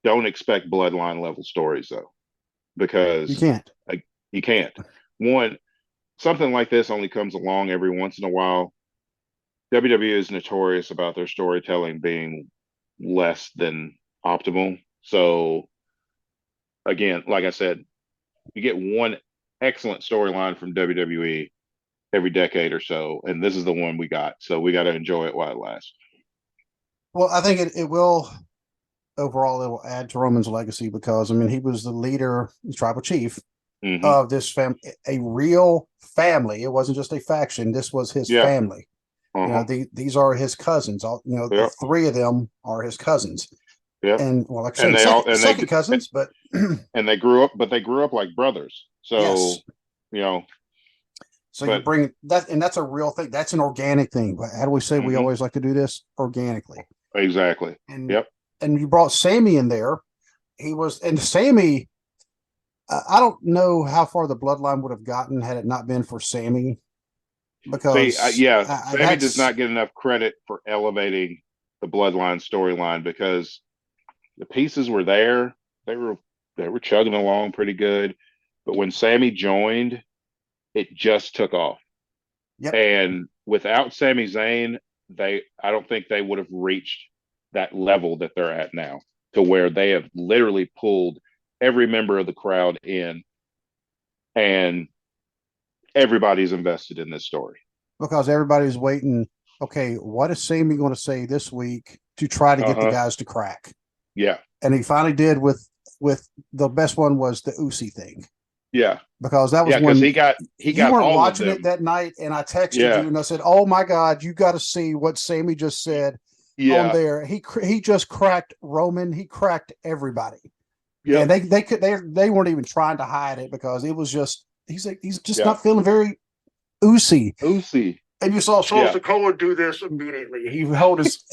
Don't expect bloodline level stories though, because you can't. One, something like this only comes along every once in a while. WWE is notorious about their storytelling being less than optimal. So again, like I said, you get one excellent storyline from WWE every decade or so, and this is the one we got. So we got to enjoy it while it lasts. Well, I think it will overall, it will add to Roman's legacy because I mean he was the leader, the tribal chief of this family, a real family. It wasn't just a faction. This was his family. These are his cousins. The three of them are his cousins. Yeah, and well, like I said, second cousins, but and they grew up like brothers. So so you bring that, and that's a real thing. That's an organic thing. How do we say we always like to do this organically? Exactly. And and you brought Sammy in there. And Sammy. I don't know how far the bloodline would have gotten had it not been for Sammy. Because Sammy does not get enough credit for elevating the bloodline storyline because the pieces were there. They were chugging along pretty good, but when Sammy joined, it just took off. Yep. And without Sami Zayn, I don't think they would have reached that level that they're at now, to where they have literally pulled every member of the crowd in, and everybody's invested in this story because everybody's waiting. Okay, what is Sammy going to say this week to try to get the Uh-huh. guys to crack. Yeah. And he finally did with the best one was the Uzi thing, Yeah. because that was Yeah, because when he you got weren't all of watching it them. that night, and I texted Yeah. you and I said, "Oh my God, you got to see what Sammy just said on Yeah. there. He just cracked Roman. He cracked everybody, Yep. and they weren't even trying to hide it, because it was just he's just Yeah. not feeling very Uzi." Uzi. And you saw Charles Yeah. Sokola do this immediately. He held his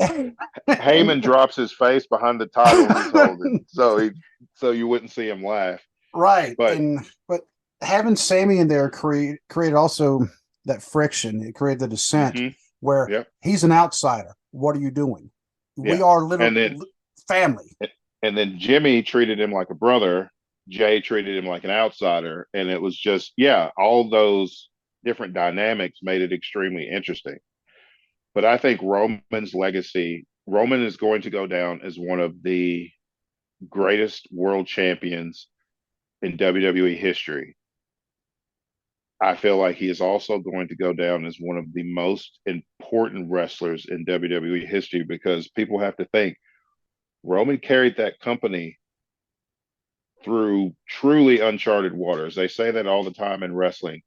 Heyman drops his face behind the title he's holding, so you wouldn't see him laugh. right, But and but having Sammy in there created also that friction. It created the dissent hmm where yep. he's an outsider. What are you doing? We Yeah. are And literally then family. Jimmy treated him like a brother. Jay treated him like an outsider, and it was just, yeah, all those different dynamics made it extremely interesting. But I think Roman is going to go down as one of the greatest world champions in WWE history. I feel like he is also going to go down as one of the most important wrestlers in WWE history, because people have to think Roman carried that company through truly uncharted waters. They say that all the time in wrestling.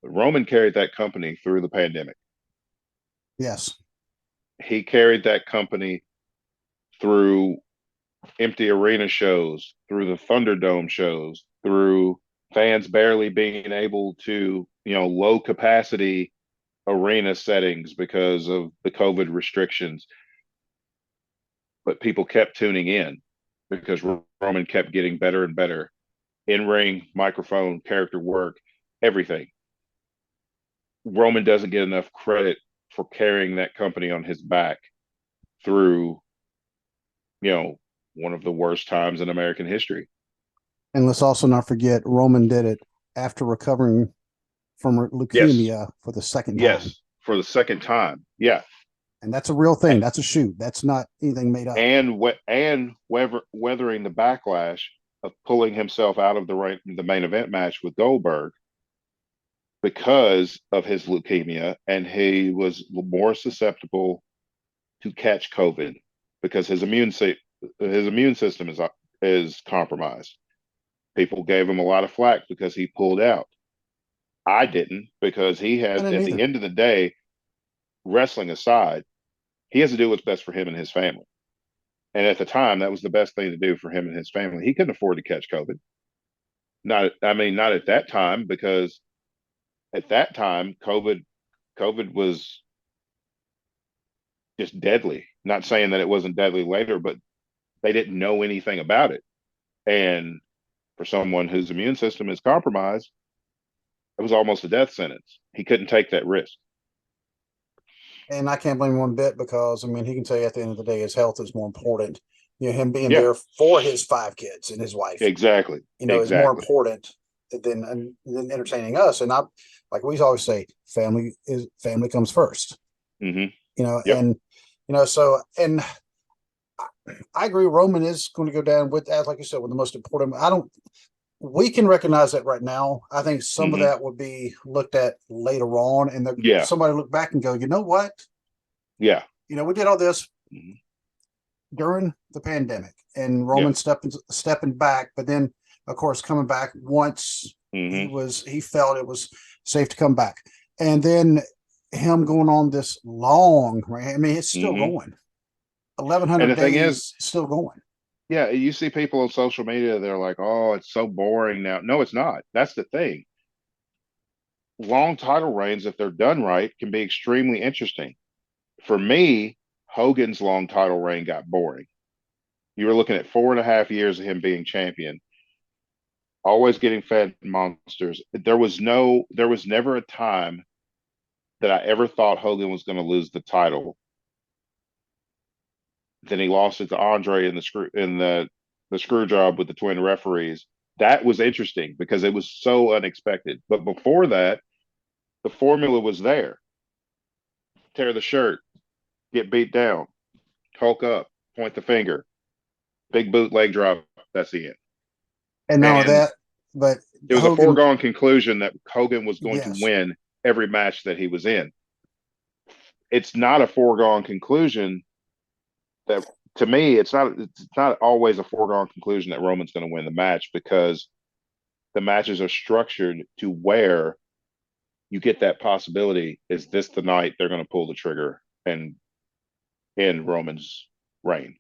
But Roman carried that company through the pandemic. Yes, He carried that company through empty arena shows, through the Thunderdome shows, through fans barely being able to, low capacity arena settings because of the COVID restrictions. But people kept tuning in because Roman kept getting better and better in ring, microphone, character work, everything. Roman doesn't get enough credit for carrying that company on his back through, one of the worst times in American history. and let's also not forget Roman did it after recovering from Yes. leukemia for the second time, Yes. For the second time. Yeah. and that's a real thing. That's a shoot. That's not anything made up. Weathering the backlash of pulling himself out of the main event match with Goldberg because of his leukemia, and he was more susceptible to catch COVID because his immune system is compromised. People gave him a lot of flack because he pulled out. I didn't, because he I has, didn't at the either. end of the day, wrestling aside, he has to do what's best for him and his family. And at the time, that was the best thing to do for him and his family. He couldn't afford to catch COVID. Not at that time, because at that time, COVID was just deadly. Not saying that it wasn't deadly later, but they didn't know anything about it. And for someone whose immune system is compromised, it was almost a death sentence. He couldn't take that risk. And I can't blame him one bit, because I mean he can tell you at the end of the day his health is more important. Him being Yeah, there for his 5 kids and his wife, exactly. is more Exactly. important than entertaining us. And I, like we always say, family comes first. hmm Yep. And so, and I agree. Roman is going to go down with, as like you said, with the most important. I don't. We can recognize that right now. I think some of hmm that would be looked at later on, and Yeah. somebody look back and go, you know what? Yeah. We did all this hmm during the pandemic, and Yeah. Roman stepping back, but then of course coming back once hmm he felt it was safe to come back, and then him going on this long, right? I mean, it's still hmm going. And 1,100 the thing is, days still going. yeah, you see people on social media, they're like, oh, it's so boring now. No, it's not. That's the thing. Long title reigns, if they're done right, can be extremely interesting. For me, Hogan's long title reign got boring. You were looking at 4.5 years of him being champion, always getting fed monsters. There was never a time that I ever thought Hogan was going to lose the title. Then he lost it to Andre in the screw job with the twin referees. That was interesting because it was so unexpected. But before that, the formula was there: tear the shirt, get beat down, hulk up, point the finger, big boot leg drop. That's the end. And not only And that, but it was a Hogan, foregone conclusion that Hogan was going to yes, win every match that he was in. It's not a foregone conclusion that to me, it's not always a foregone conclusion that Roman's going to win the match because the matches are structured to where you get that possibility. Is this the night they're going to pull the trigger and end Roman's reign?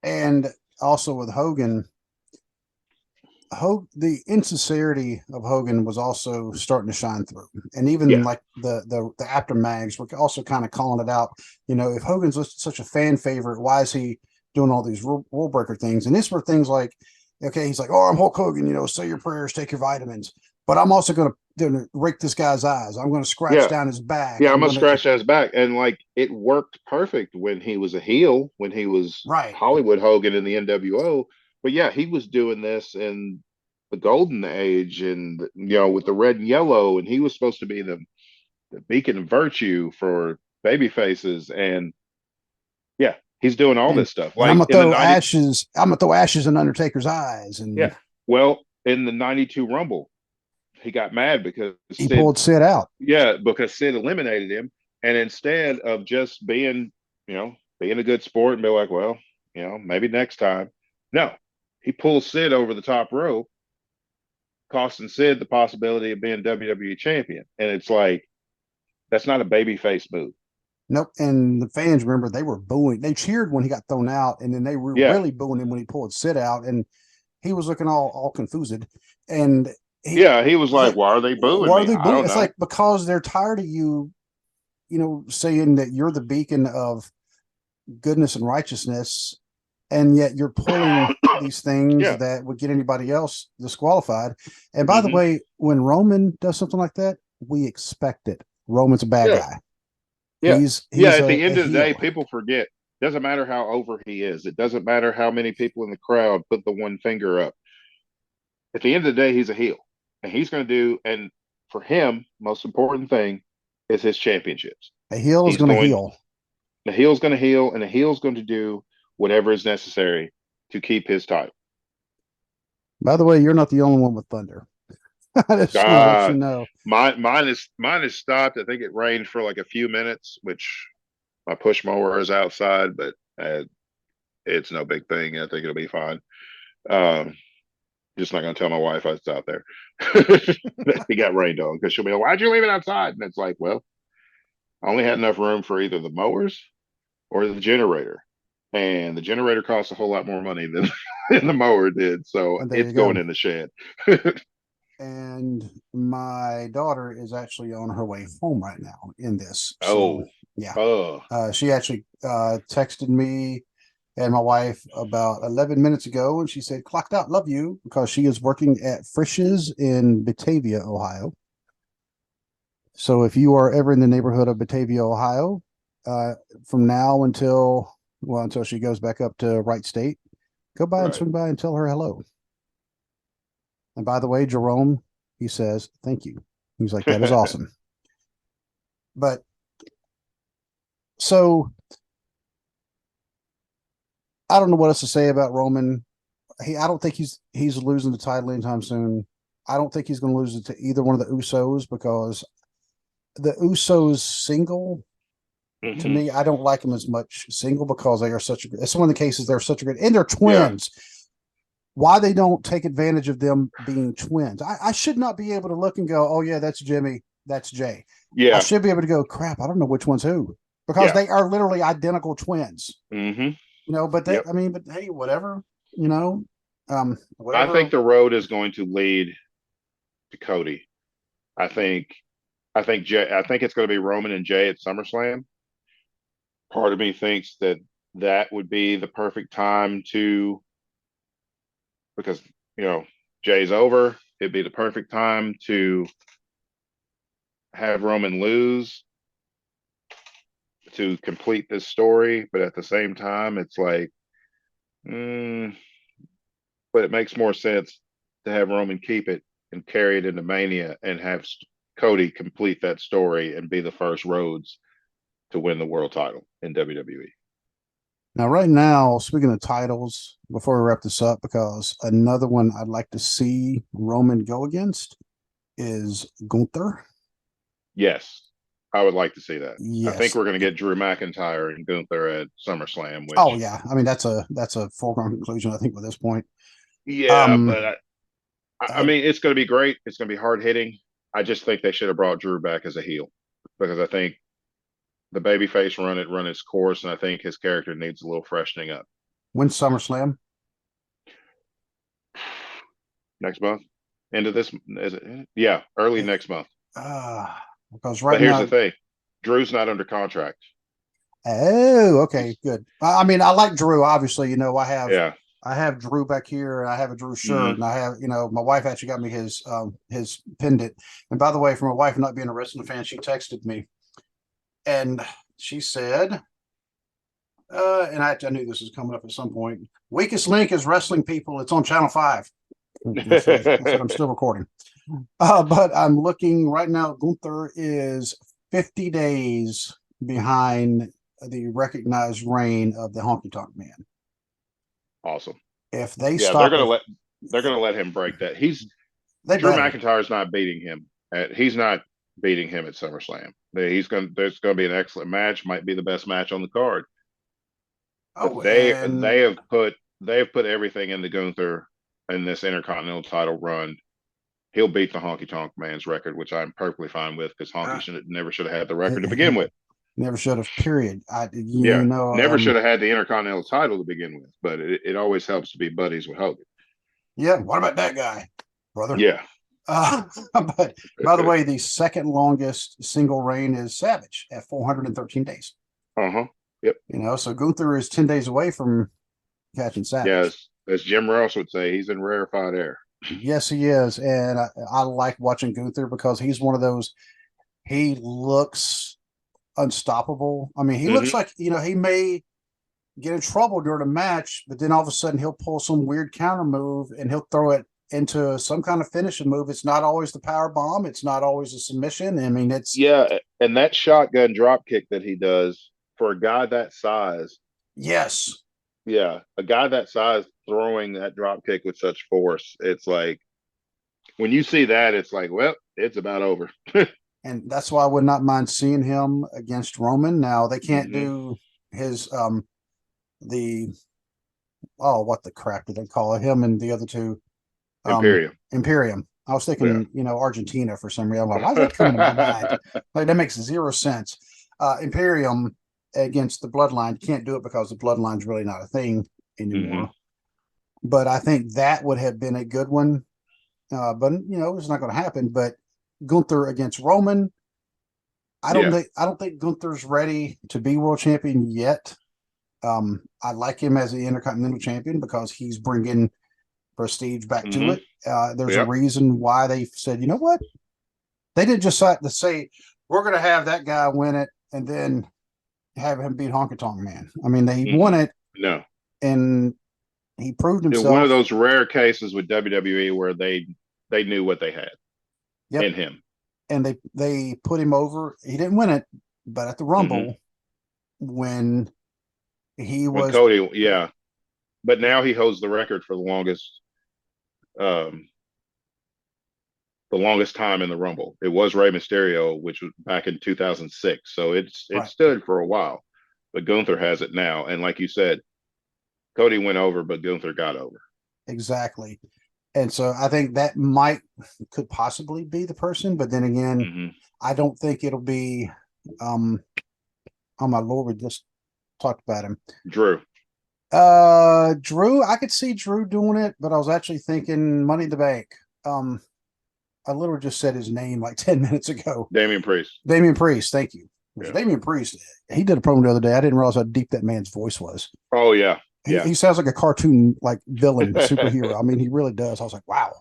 And also with Hogan, the insincerity of Hogan was also starting to shine through, and even Yeah, like the after mags were also kind of calling it out. You know, if Hogan's such a fan favorite, why is he doing all these rule breaker things? And these were things like, okay, he's like, oh, I'm Hulk Hogan. You know, say your prayers, take your vitamins, but I'm also going to rake this guy's eyes. I'm going to scratch yeah, down his back. yeah. I'm I'm gonna going to scratch his back, and like it worked perfect when he was a heel, when he was right. Hollywood Hogan in the NWO. But yeah, he was doing this in the golden age, and with the red and yellow, and he was supposed to be the beacon of virtue for baby faces, and yeah, he's doing all And this stuff. and I'm Like gonna in the throw 90, ashes. I'm gonna throw ashes in Undertaker's eyes, and yeah. Well, in the 92 Rumble, he got mad because he pulled Sid out. Sid eliminated him. And instead of just being a good sport and be like, well, maybe next time. No, he pulls Sid over the top rope, costing Sid the possibility of being WWE champion. And it's like, that's not a babyface move. Nope. And the fans, remember, they were booing. They cheered when he got thrown out, and then they were Yeah. really booing him when he pulled Sid out, and he was looking all confused. And he Yeah. He was it's like, like, why are they booing why are me? they I booing? don't It's know. like because they're tired of you, saying that you're the beacon of goodness and righteousness, and yet you're pulling these things Yeah. that would get anybody else disqualified. And by the Hmm. way, when Roman does something like that, we expect it. Roman's a bad Yeah. guy. Yeah. Yeah. He's At the a end of the day, heel. people forget. Doesn't matter how over he is. It doesn't matter how many people in the crowd put the one finger up. At the end of the day, he's a heel, and he's going to do. And for him, most important thing is his championships. A heel is He's going to going. heal. The heel's going to heal, and the heel's going to do whatever is necessary to keep his title. By the way, you're not the only one with thunder. I just want to let you Uh know. mine is stopped. I think it rained for like a few minutes, which my push mower is outside, but it's no big thing. I think it'll be fine. Um, just not going to tell my wife I was out there. He got rained on because she'll be like, "Why'd you leave it outside?" And it's like, well, I only had enough room for either the mowers or the generator, and the generator costs a whole lot more money than, than the mower did, so And there it's you going go. in the shed. And my daughter is actually on her way home right now in this. So, Oh, yeah. oh, She actually texted me and my wife about 11 minutes ago, and she said, "Clocked out, love you," because she is working at Frisch's in Batavia, Ohio. So if you are ever in the neighborhood of Batavia, Ohio, uh, from now until she goes back up to Wright State, go by and right. swing by and tell her hello. And by the way, Jerome, he says, thank you. He's like, that is awesome. But so I don't know what else to say about Roman. I don't think he's losing the title anytime soon. I don't think he's going to lose it to either one of the Usos because the Usos single, to Hmm. me, I don't like them as much single because they are such a good. It's one of the cases they're such a good, and they're Yeah, twins. Why they don't take advantage of them being twins? I should not be able to look and go, oh yeah, that's Jimmy, that's Jay. I yeah, should be able to go, crap, I don't know which one's who because yeah. they are literally identical twins. Hmm. But Yep. but hey, whatever, I think whatever. the road is going to lead to Cody. I think I think it's going to be Roman and Jay at SummerSlam. Part of me thinks that that would be the perfect time to because Jay's over. It'd be the perfect time to have Roman lose to complete this story, but at the same time, it's like, mm, but it makes more sense to have Roman keep it and carry it into Mania and have Cody complete that story and be the first Rhodes to win the world title in WWE. Now, right now, speaking of titles, before we wrap this up, because another one I'd like to see Roman go against is Gunther. Yes. I would like to see that. I think Yes. we're going to get Drew McIntyre and Gunther at SummerSlam, Oh which, yeah. I mean, that's a foregone conclusion, I think, at this point. yeah, Um, but I uh, mean, it's going to be great. It's going to be hard hitting. I just think they should have brought Drew back as a heel because I think the babyface run its course, and I think his character needs a little freshening up. when's SummerSlam? Next month, end of this, is it? Yeah, early Eh, next month. Uh, because But right here's the now, thing: Drew's not under contract. oh, okay, He's good. I mean, I like Drew. Obviously, yeah. I have Drew back here, and I have a Drew shirt, Hmm. and I have, my wife actually got me his pendant. And by the way, for my wife not being a wrestling fan, she texted me and she said, and I knew this was coming up at some point. Weakest link is wrestling people. It's on Channel 5. I said I'm still recording. But I'm looking right now. Gunther is 50 days behind the recognized reign of the Honky Tonk Man. Awesome. If they Yeah, stop it, they're gonna let him break that. He's they Drew better. McIntyre's not beating him. He's not beating him at SummerSlam. There's gonna be an excellent match. Might be the best match on the card. But Oh, and they have put everything into Gunther in this Intercontinental title run. He'll beat the Honky Tonk Man's record, which I'm perfectly fine with because Honky uh, never should have had the record to begin with. never should have. Period. Yeah, never should have had the Intercontinental title to begin with, but it always helps to be buddies with Hogan. Yeah. What about that guy, brother? Yeah. But by the way, the second longest single reign is Savage at 413 days. Uh-huh. Yep. So Gunther is 10 days away from catching Savage. Yes, as Jim Ross would say, he's in rarefied air. Yes, he is. And I like watching Gunther because he's one of those, he looks unstoppable. I mean, he looks Mm-hmm. like, he may get in trouble during a match, but then all of a sudden he'll pull some weird counter move and he'll throw it into some kind of finishing move. It's not always the power bomb. It's not always a submission. I mean, it's Yeah, and that shotgun drop kick that he does for a guy that size, yes. yeah, a guy that size throwing that drop kick with such force, it's like when you see that, it's like, well, it's about over. And that's why I would not mind seeing him against Roman. Now they can't Hmm. do his the what the crap did they call it? Him and the other two Imperium. Imperium. I was Yeah. thinking, Argentina for some reason. I'm like, why is that coming to my mind? Like that makes zero sense. Imperium against the Bloodline, you can't do it because the Bloodline's really not a thing Hmm. anymore. But I think that would have been a good one. But it's not going to happen. But Gunther against Roman, Yeah. I don't think Gunther's ready to be world champion yet. I like him as the Intercontinental Champion because he's bringing prestige back to Hmm. it. There's a Yep. reason why they said, you know what? They didn't just say we're going to have that guy win it and then have him beat Honky Tonk Man. I mean, they won Mm-mm. it No. and he proved One of himself. those rare cases with WWE where they knew what they had Yep, in him. and they put him over. He didn't win it, but at the Hmm. Rumble when he When was Cody, yeah, but now he holds the record for um, the longest time in the Rumble. It was Rey Mysterio, which was back in 2006. So it right, stood for a while, but Gunther has it now. And like you said, Cody went over, but Gunther got over. exactly. And so I think that could possibly be the person, but then again, Hmm. I don't think it'll be. Um, oh my lord, we just talked about him. Drew. Drew, I could see Drew doing it, but I was actually thinking Money in the Bank. Um, I literally just said his name like 10 minutes ago. Damian Priest. Damian Priest, thank you. Yeah. Damian Priest, he did a promo the other day. I didn't realize how deep that man's voice was. Oh yeah. He, Yeah. he sounds like a cartoon like villain superhero. I mean, he really does. I was like, wow,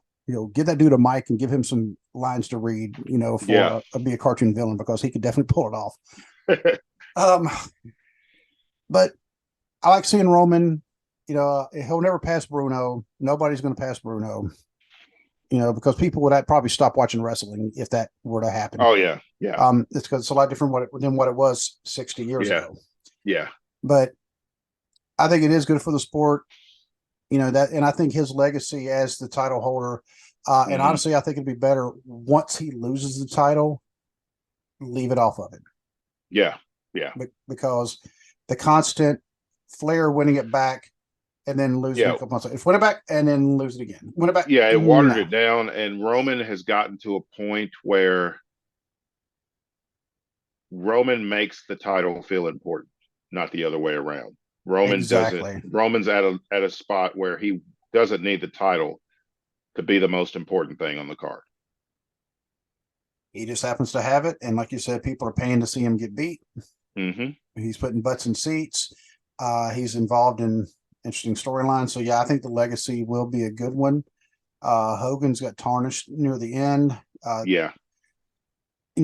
give that dude a mic and give him some lines to read, Yeah. for be a cartoon villain because he could definitely pull it off. Um, but I like seeing Roman. He'll never pass Bruno. Nobody's going to pass Bruno. Because people would probably stop watching wrestling if that were to happen. Oh yeah. Yeah. It's because it's a lot different than what it was 60 years Yeah. ago. Yeah. But I think it is good for the sport. That, and I think his legacy as the title holder, and honestly, I think it'd be better once he loses the title. leave it off of it. Yeah. Yeah. Because the constant Flair winning it back and then losing Yeah. a couple months. If win it back and then lose it again. Win it back. Yeah. It watered No. it down. And Roman has gotten to a point where Roman makes the title feel important, not the other way around. Roman doesn't. Exactly. Roman's at a spot where he doesn't need the title to be the most important thing on the card. He just happens to have it. And like you said, people are paying to see him get beat. Mm-hmm. He's putting butts in seats. He's involved in interesting storylines. So yeah, I think the legacy will be a good one. Hogan's got tarnished near the end. Yeah.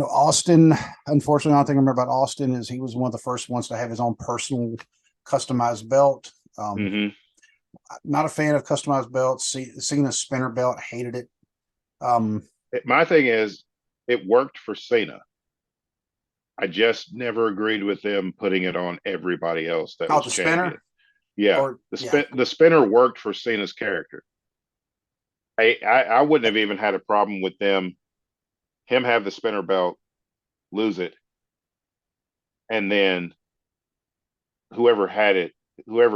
Austin, unfortunately, the only thing I remember about Austin is he was one of the first ones to have his own personal customized belt. Mm-hmm. Not a fan of customized belts. Seeing a spinner belt, hated it. My thing is, it worked for Cena. I just never agreed with them putting it on everybody else that was the champion. spinner? Yeah, the spinner worked for Cena's character. I wouldn't have even had a problem with him have the spinner belt, lose it, and then whoever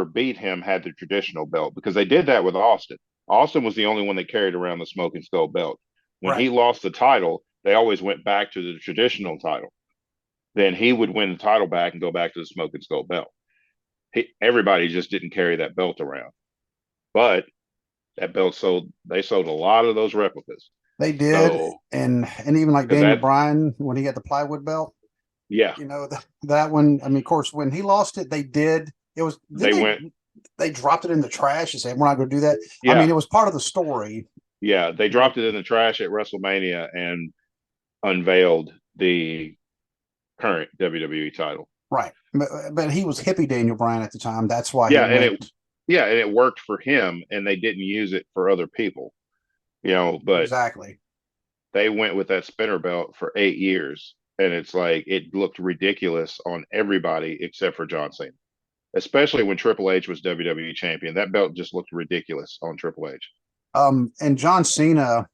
beat him had the traditional belt, because they did that with Austin. Austin was the only one that carried around the Smoking Skull belt. When he lost the title, they always went back to the traditional title. Then he would win the title back and go back to the Smoking Skull belt. Everybody just didn't carry that belt around. But that belt they sold a lot of those replicas. They did. So, and even like Daniel Bryan, when he had the plywood belt. Yeah. That one, I mean, of course, when he lost it, they did. It was, they dropped it in the trash and said, we're not going to do that. Yeah. I mean, it was part of the story. Yeah. They dropped it in the trash at WrestleMania and unveiled the current WWE title. Right. But he was hippie Daniel Bryan at the time. That's why and it worked for him, and they didn't use it for other people. But exactly. They went with that spinner belt for 8 years, and it's like it looked ridiculous on everybody except for John Cena. Especially when Triple H was WWE champion. That belt just looked ridiculous on Triple H. And John Cena,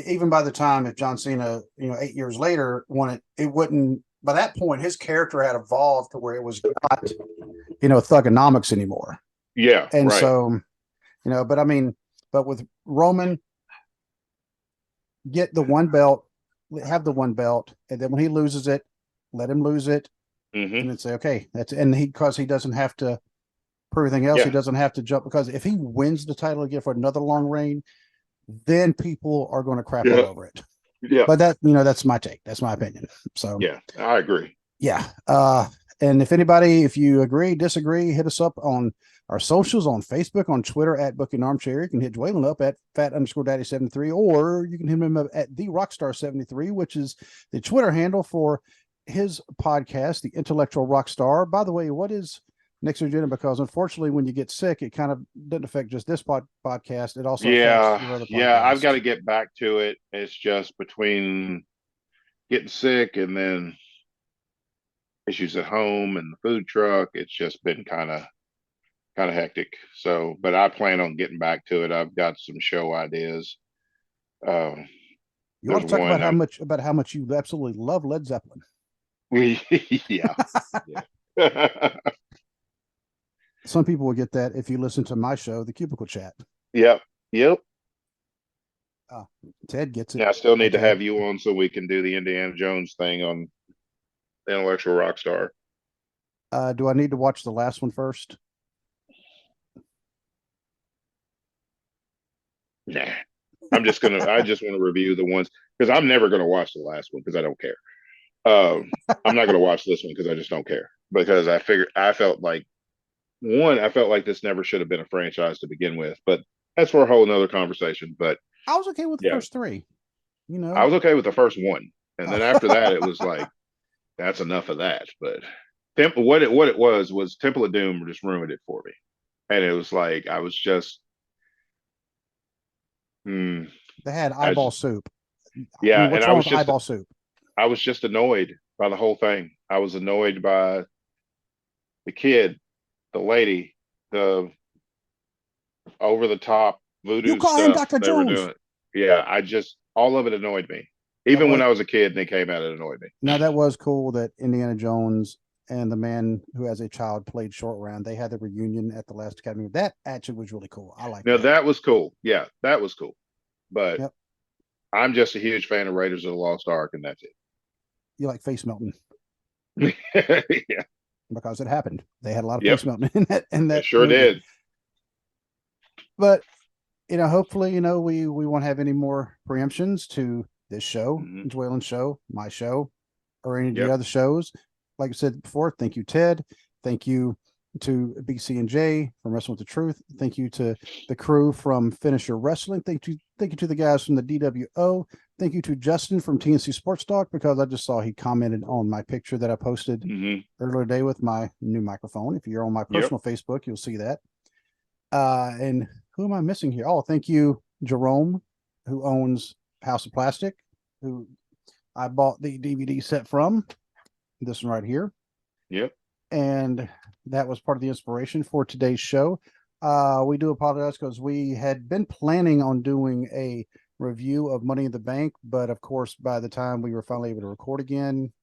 even by the time if John Cena, 8 years later won it wouldn't. By that point, his character had evolved to where it was not, thugonomics anymore. Yeah. And so, but with Roman, get the one belt, have the one belt, and then when he loses it, let him lose it. Mm-hmm. And then say, okay, because he doesn't have to for everything else, he doesn't have to jump, because if he wins the title again for another long reign, then people are going to crap all over it. Yeah. But that's my take. That's my opinion. So yeah, I agree. Yeah. And if you agree, disagree, hit us up on our socials on Facebook, on Twitter at Booking Armchair. You can hit Dwaylen up at fat_daddy73, or you can hit him up at the Rockstar73, which is the Twitter handle for his podcast, The Intellectual Rockstar. By the way, what is next agenda? Because unfortunately, when you get sick, it kind of doesn't affect just this podcast. It also affects your other podcasts. Yeah, I've got to get back to it. It's just between getting sick and then issues at home and the food truck. It's just been kind of hectic. So, but I plan on getting back to it. I've got some show ideas. You want to talk about how much you absolutely love Led Zeppelin? Yeah. Some people will get that if you listen to my show, The Cubicle Chat. Yep. Ted gets it. Yeah, I still need to have you on so we can do the Indiana Jones thing on the Intellectual Rockstar. Do I need to watch the last one first? Nah. I just want to review the ones, because I'm never going to watch the last one because I don't care. I'm not going to watch this one because I just don't care, because I felt like this never should have been a franchise to begin with, but that's for a whole nother conversation. But I was okay with the first three. I was okay with the first one, and then after that, it was like, that's enough of that. But what it was Temple of Doom just ruined it for me, and it was like I was just. They had eyeball soup. Yeah, what's wrong with eyeball soup? I was just annoyed by the whole thing. I was annoyed by the kid, the lady, the over the top voodoo you call stuff him Dr. they Jones. were doing. Yeah, all of it annoyed me. Even when I was a kid and they came out, it annoyed me. Now that was cool that Indiana Jones and the man who has a child played short round. They had the reunion at the last Academy. That actually was really cool. I like Now that. that was cool. Yeah, that was cool. But Yep. I'm just a huge fan of Raiders of the Lost Ark, and that's You like face melting it. Yeah. because it happened. They had a lot of Yep. face melting in that It sure movie. did. But hopefully, we won't have any more preemptions to this show, Mm-hmm. Dwaylen's show, my show, or any of the Yep. other shows. Like I said before, thank you, Ted. Thank you to BC and J from Wrestling with the Truth. Thank you to the crew from Finisher Wrestling. Thank you to the guys from the DWO. Thank you to Justin from TNC Sports Talk, because I just saw he commented on my picture that I posted Mm-hmm. earlier today with my new microphone. If you're on my Yep. personal Facebook, you'll see that. And who am I missing here? Oh, thank you, Jerome, who owns House of Plastic, who I bought the DVD set from. This one right here. Yep. And that was part of the inspiration for today's show. We do apologize because we had been planning on doing a review of Money in the Bank, but of course, by the time we were finally able to record again,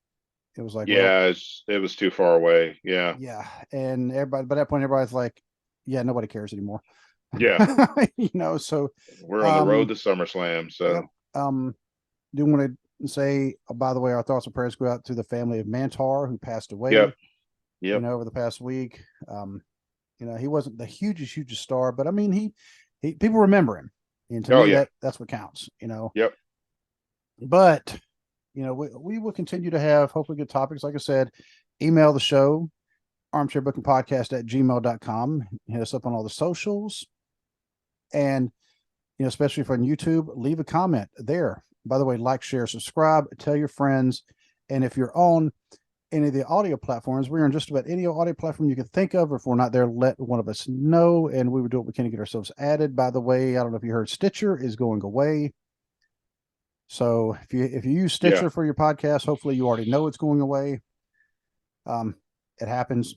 it was like, yeah, it was too far away. Yeah. Yeah. And everybody, by that point, everybody's like, yeah, nobody cares anymore. Yeah. So we're on the road to SummerSlam. So, yep. Do want to say, by the way, our thoughts and prayers go out to the family of Mantar, who passed away. Yep. Yep. Over the past week. He wasn't the hugest star, but I mean, he people remember him, and to me, that's what counts. Yep. But we will continue to have hopefully good topics. Like I said, email the show, armchairbookingpodcast@gmail.com. Hit us up on all the socials, and especially if on YouTube, leave a comment there. By the way, like, share, subscribe, tell your friends, and if you're on any of the audio platforms, we're on just about any audio platform you can think of. If we're not there, let one of us know, and we would do what we can to get ourselves added. By the way, I don't know if you heard, Stitcher is going away. So if you use Stitcher for your podcast, hopefully you already know it's going away. It happens.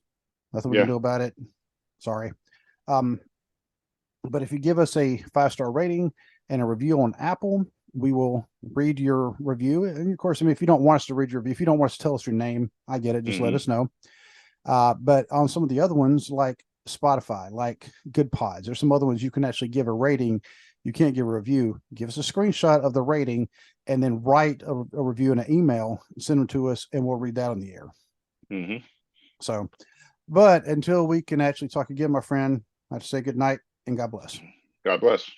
Nothing we can do about it. Sorry. But if you give us a 5-star rating and a review on Apple, we will read your review. And of course, if you don't want us to read your review, if you don't want us to tell us your name, I get it. Just let us know. But on some of the other ones, like Spotify, like Good Pods, there's some other ones you can actually give a rating. You can't give a review. Give us a screenshot of the rating and then write a review in an email, send them to us, and we'll read that on the air. Mm-hmm. So, but until we can actually talk again, my friend, I have to say good night and God bless. God bless.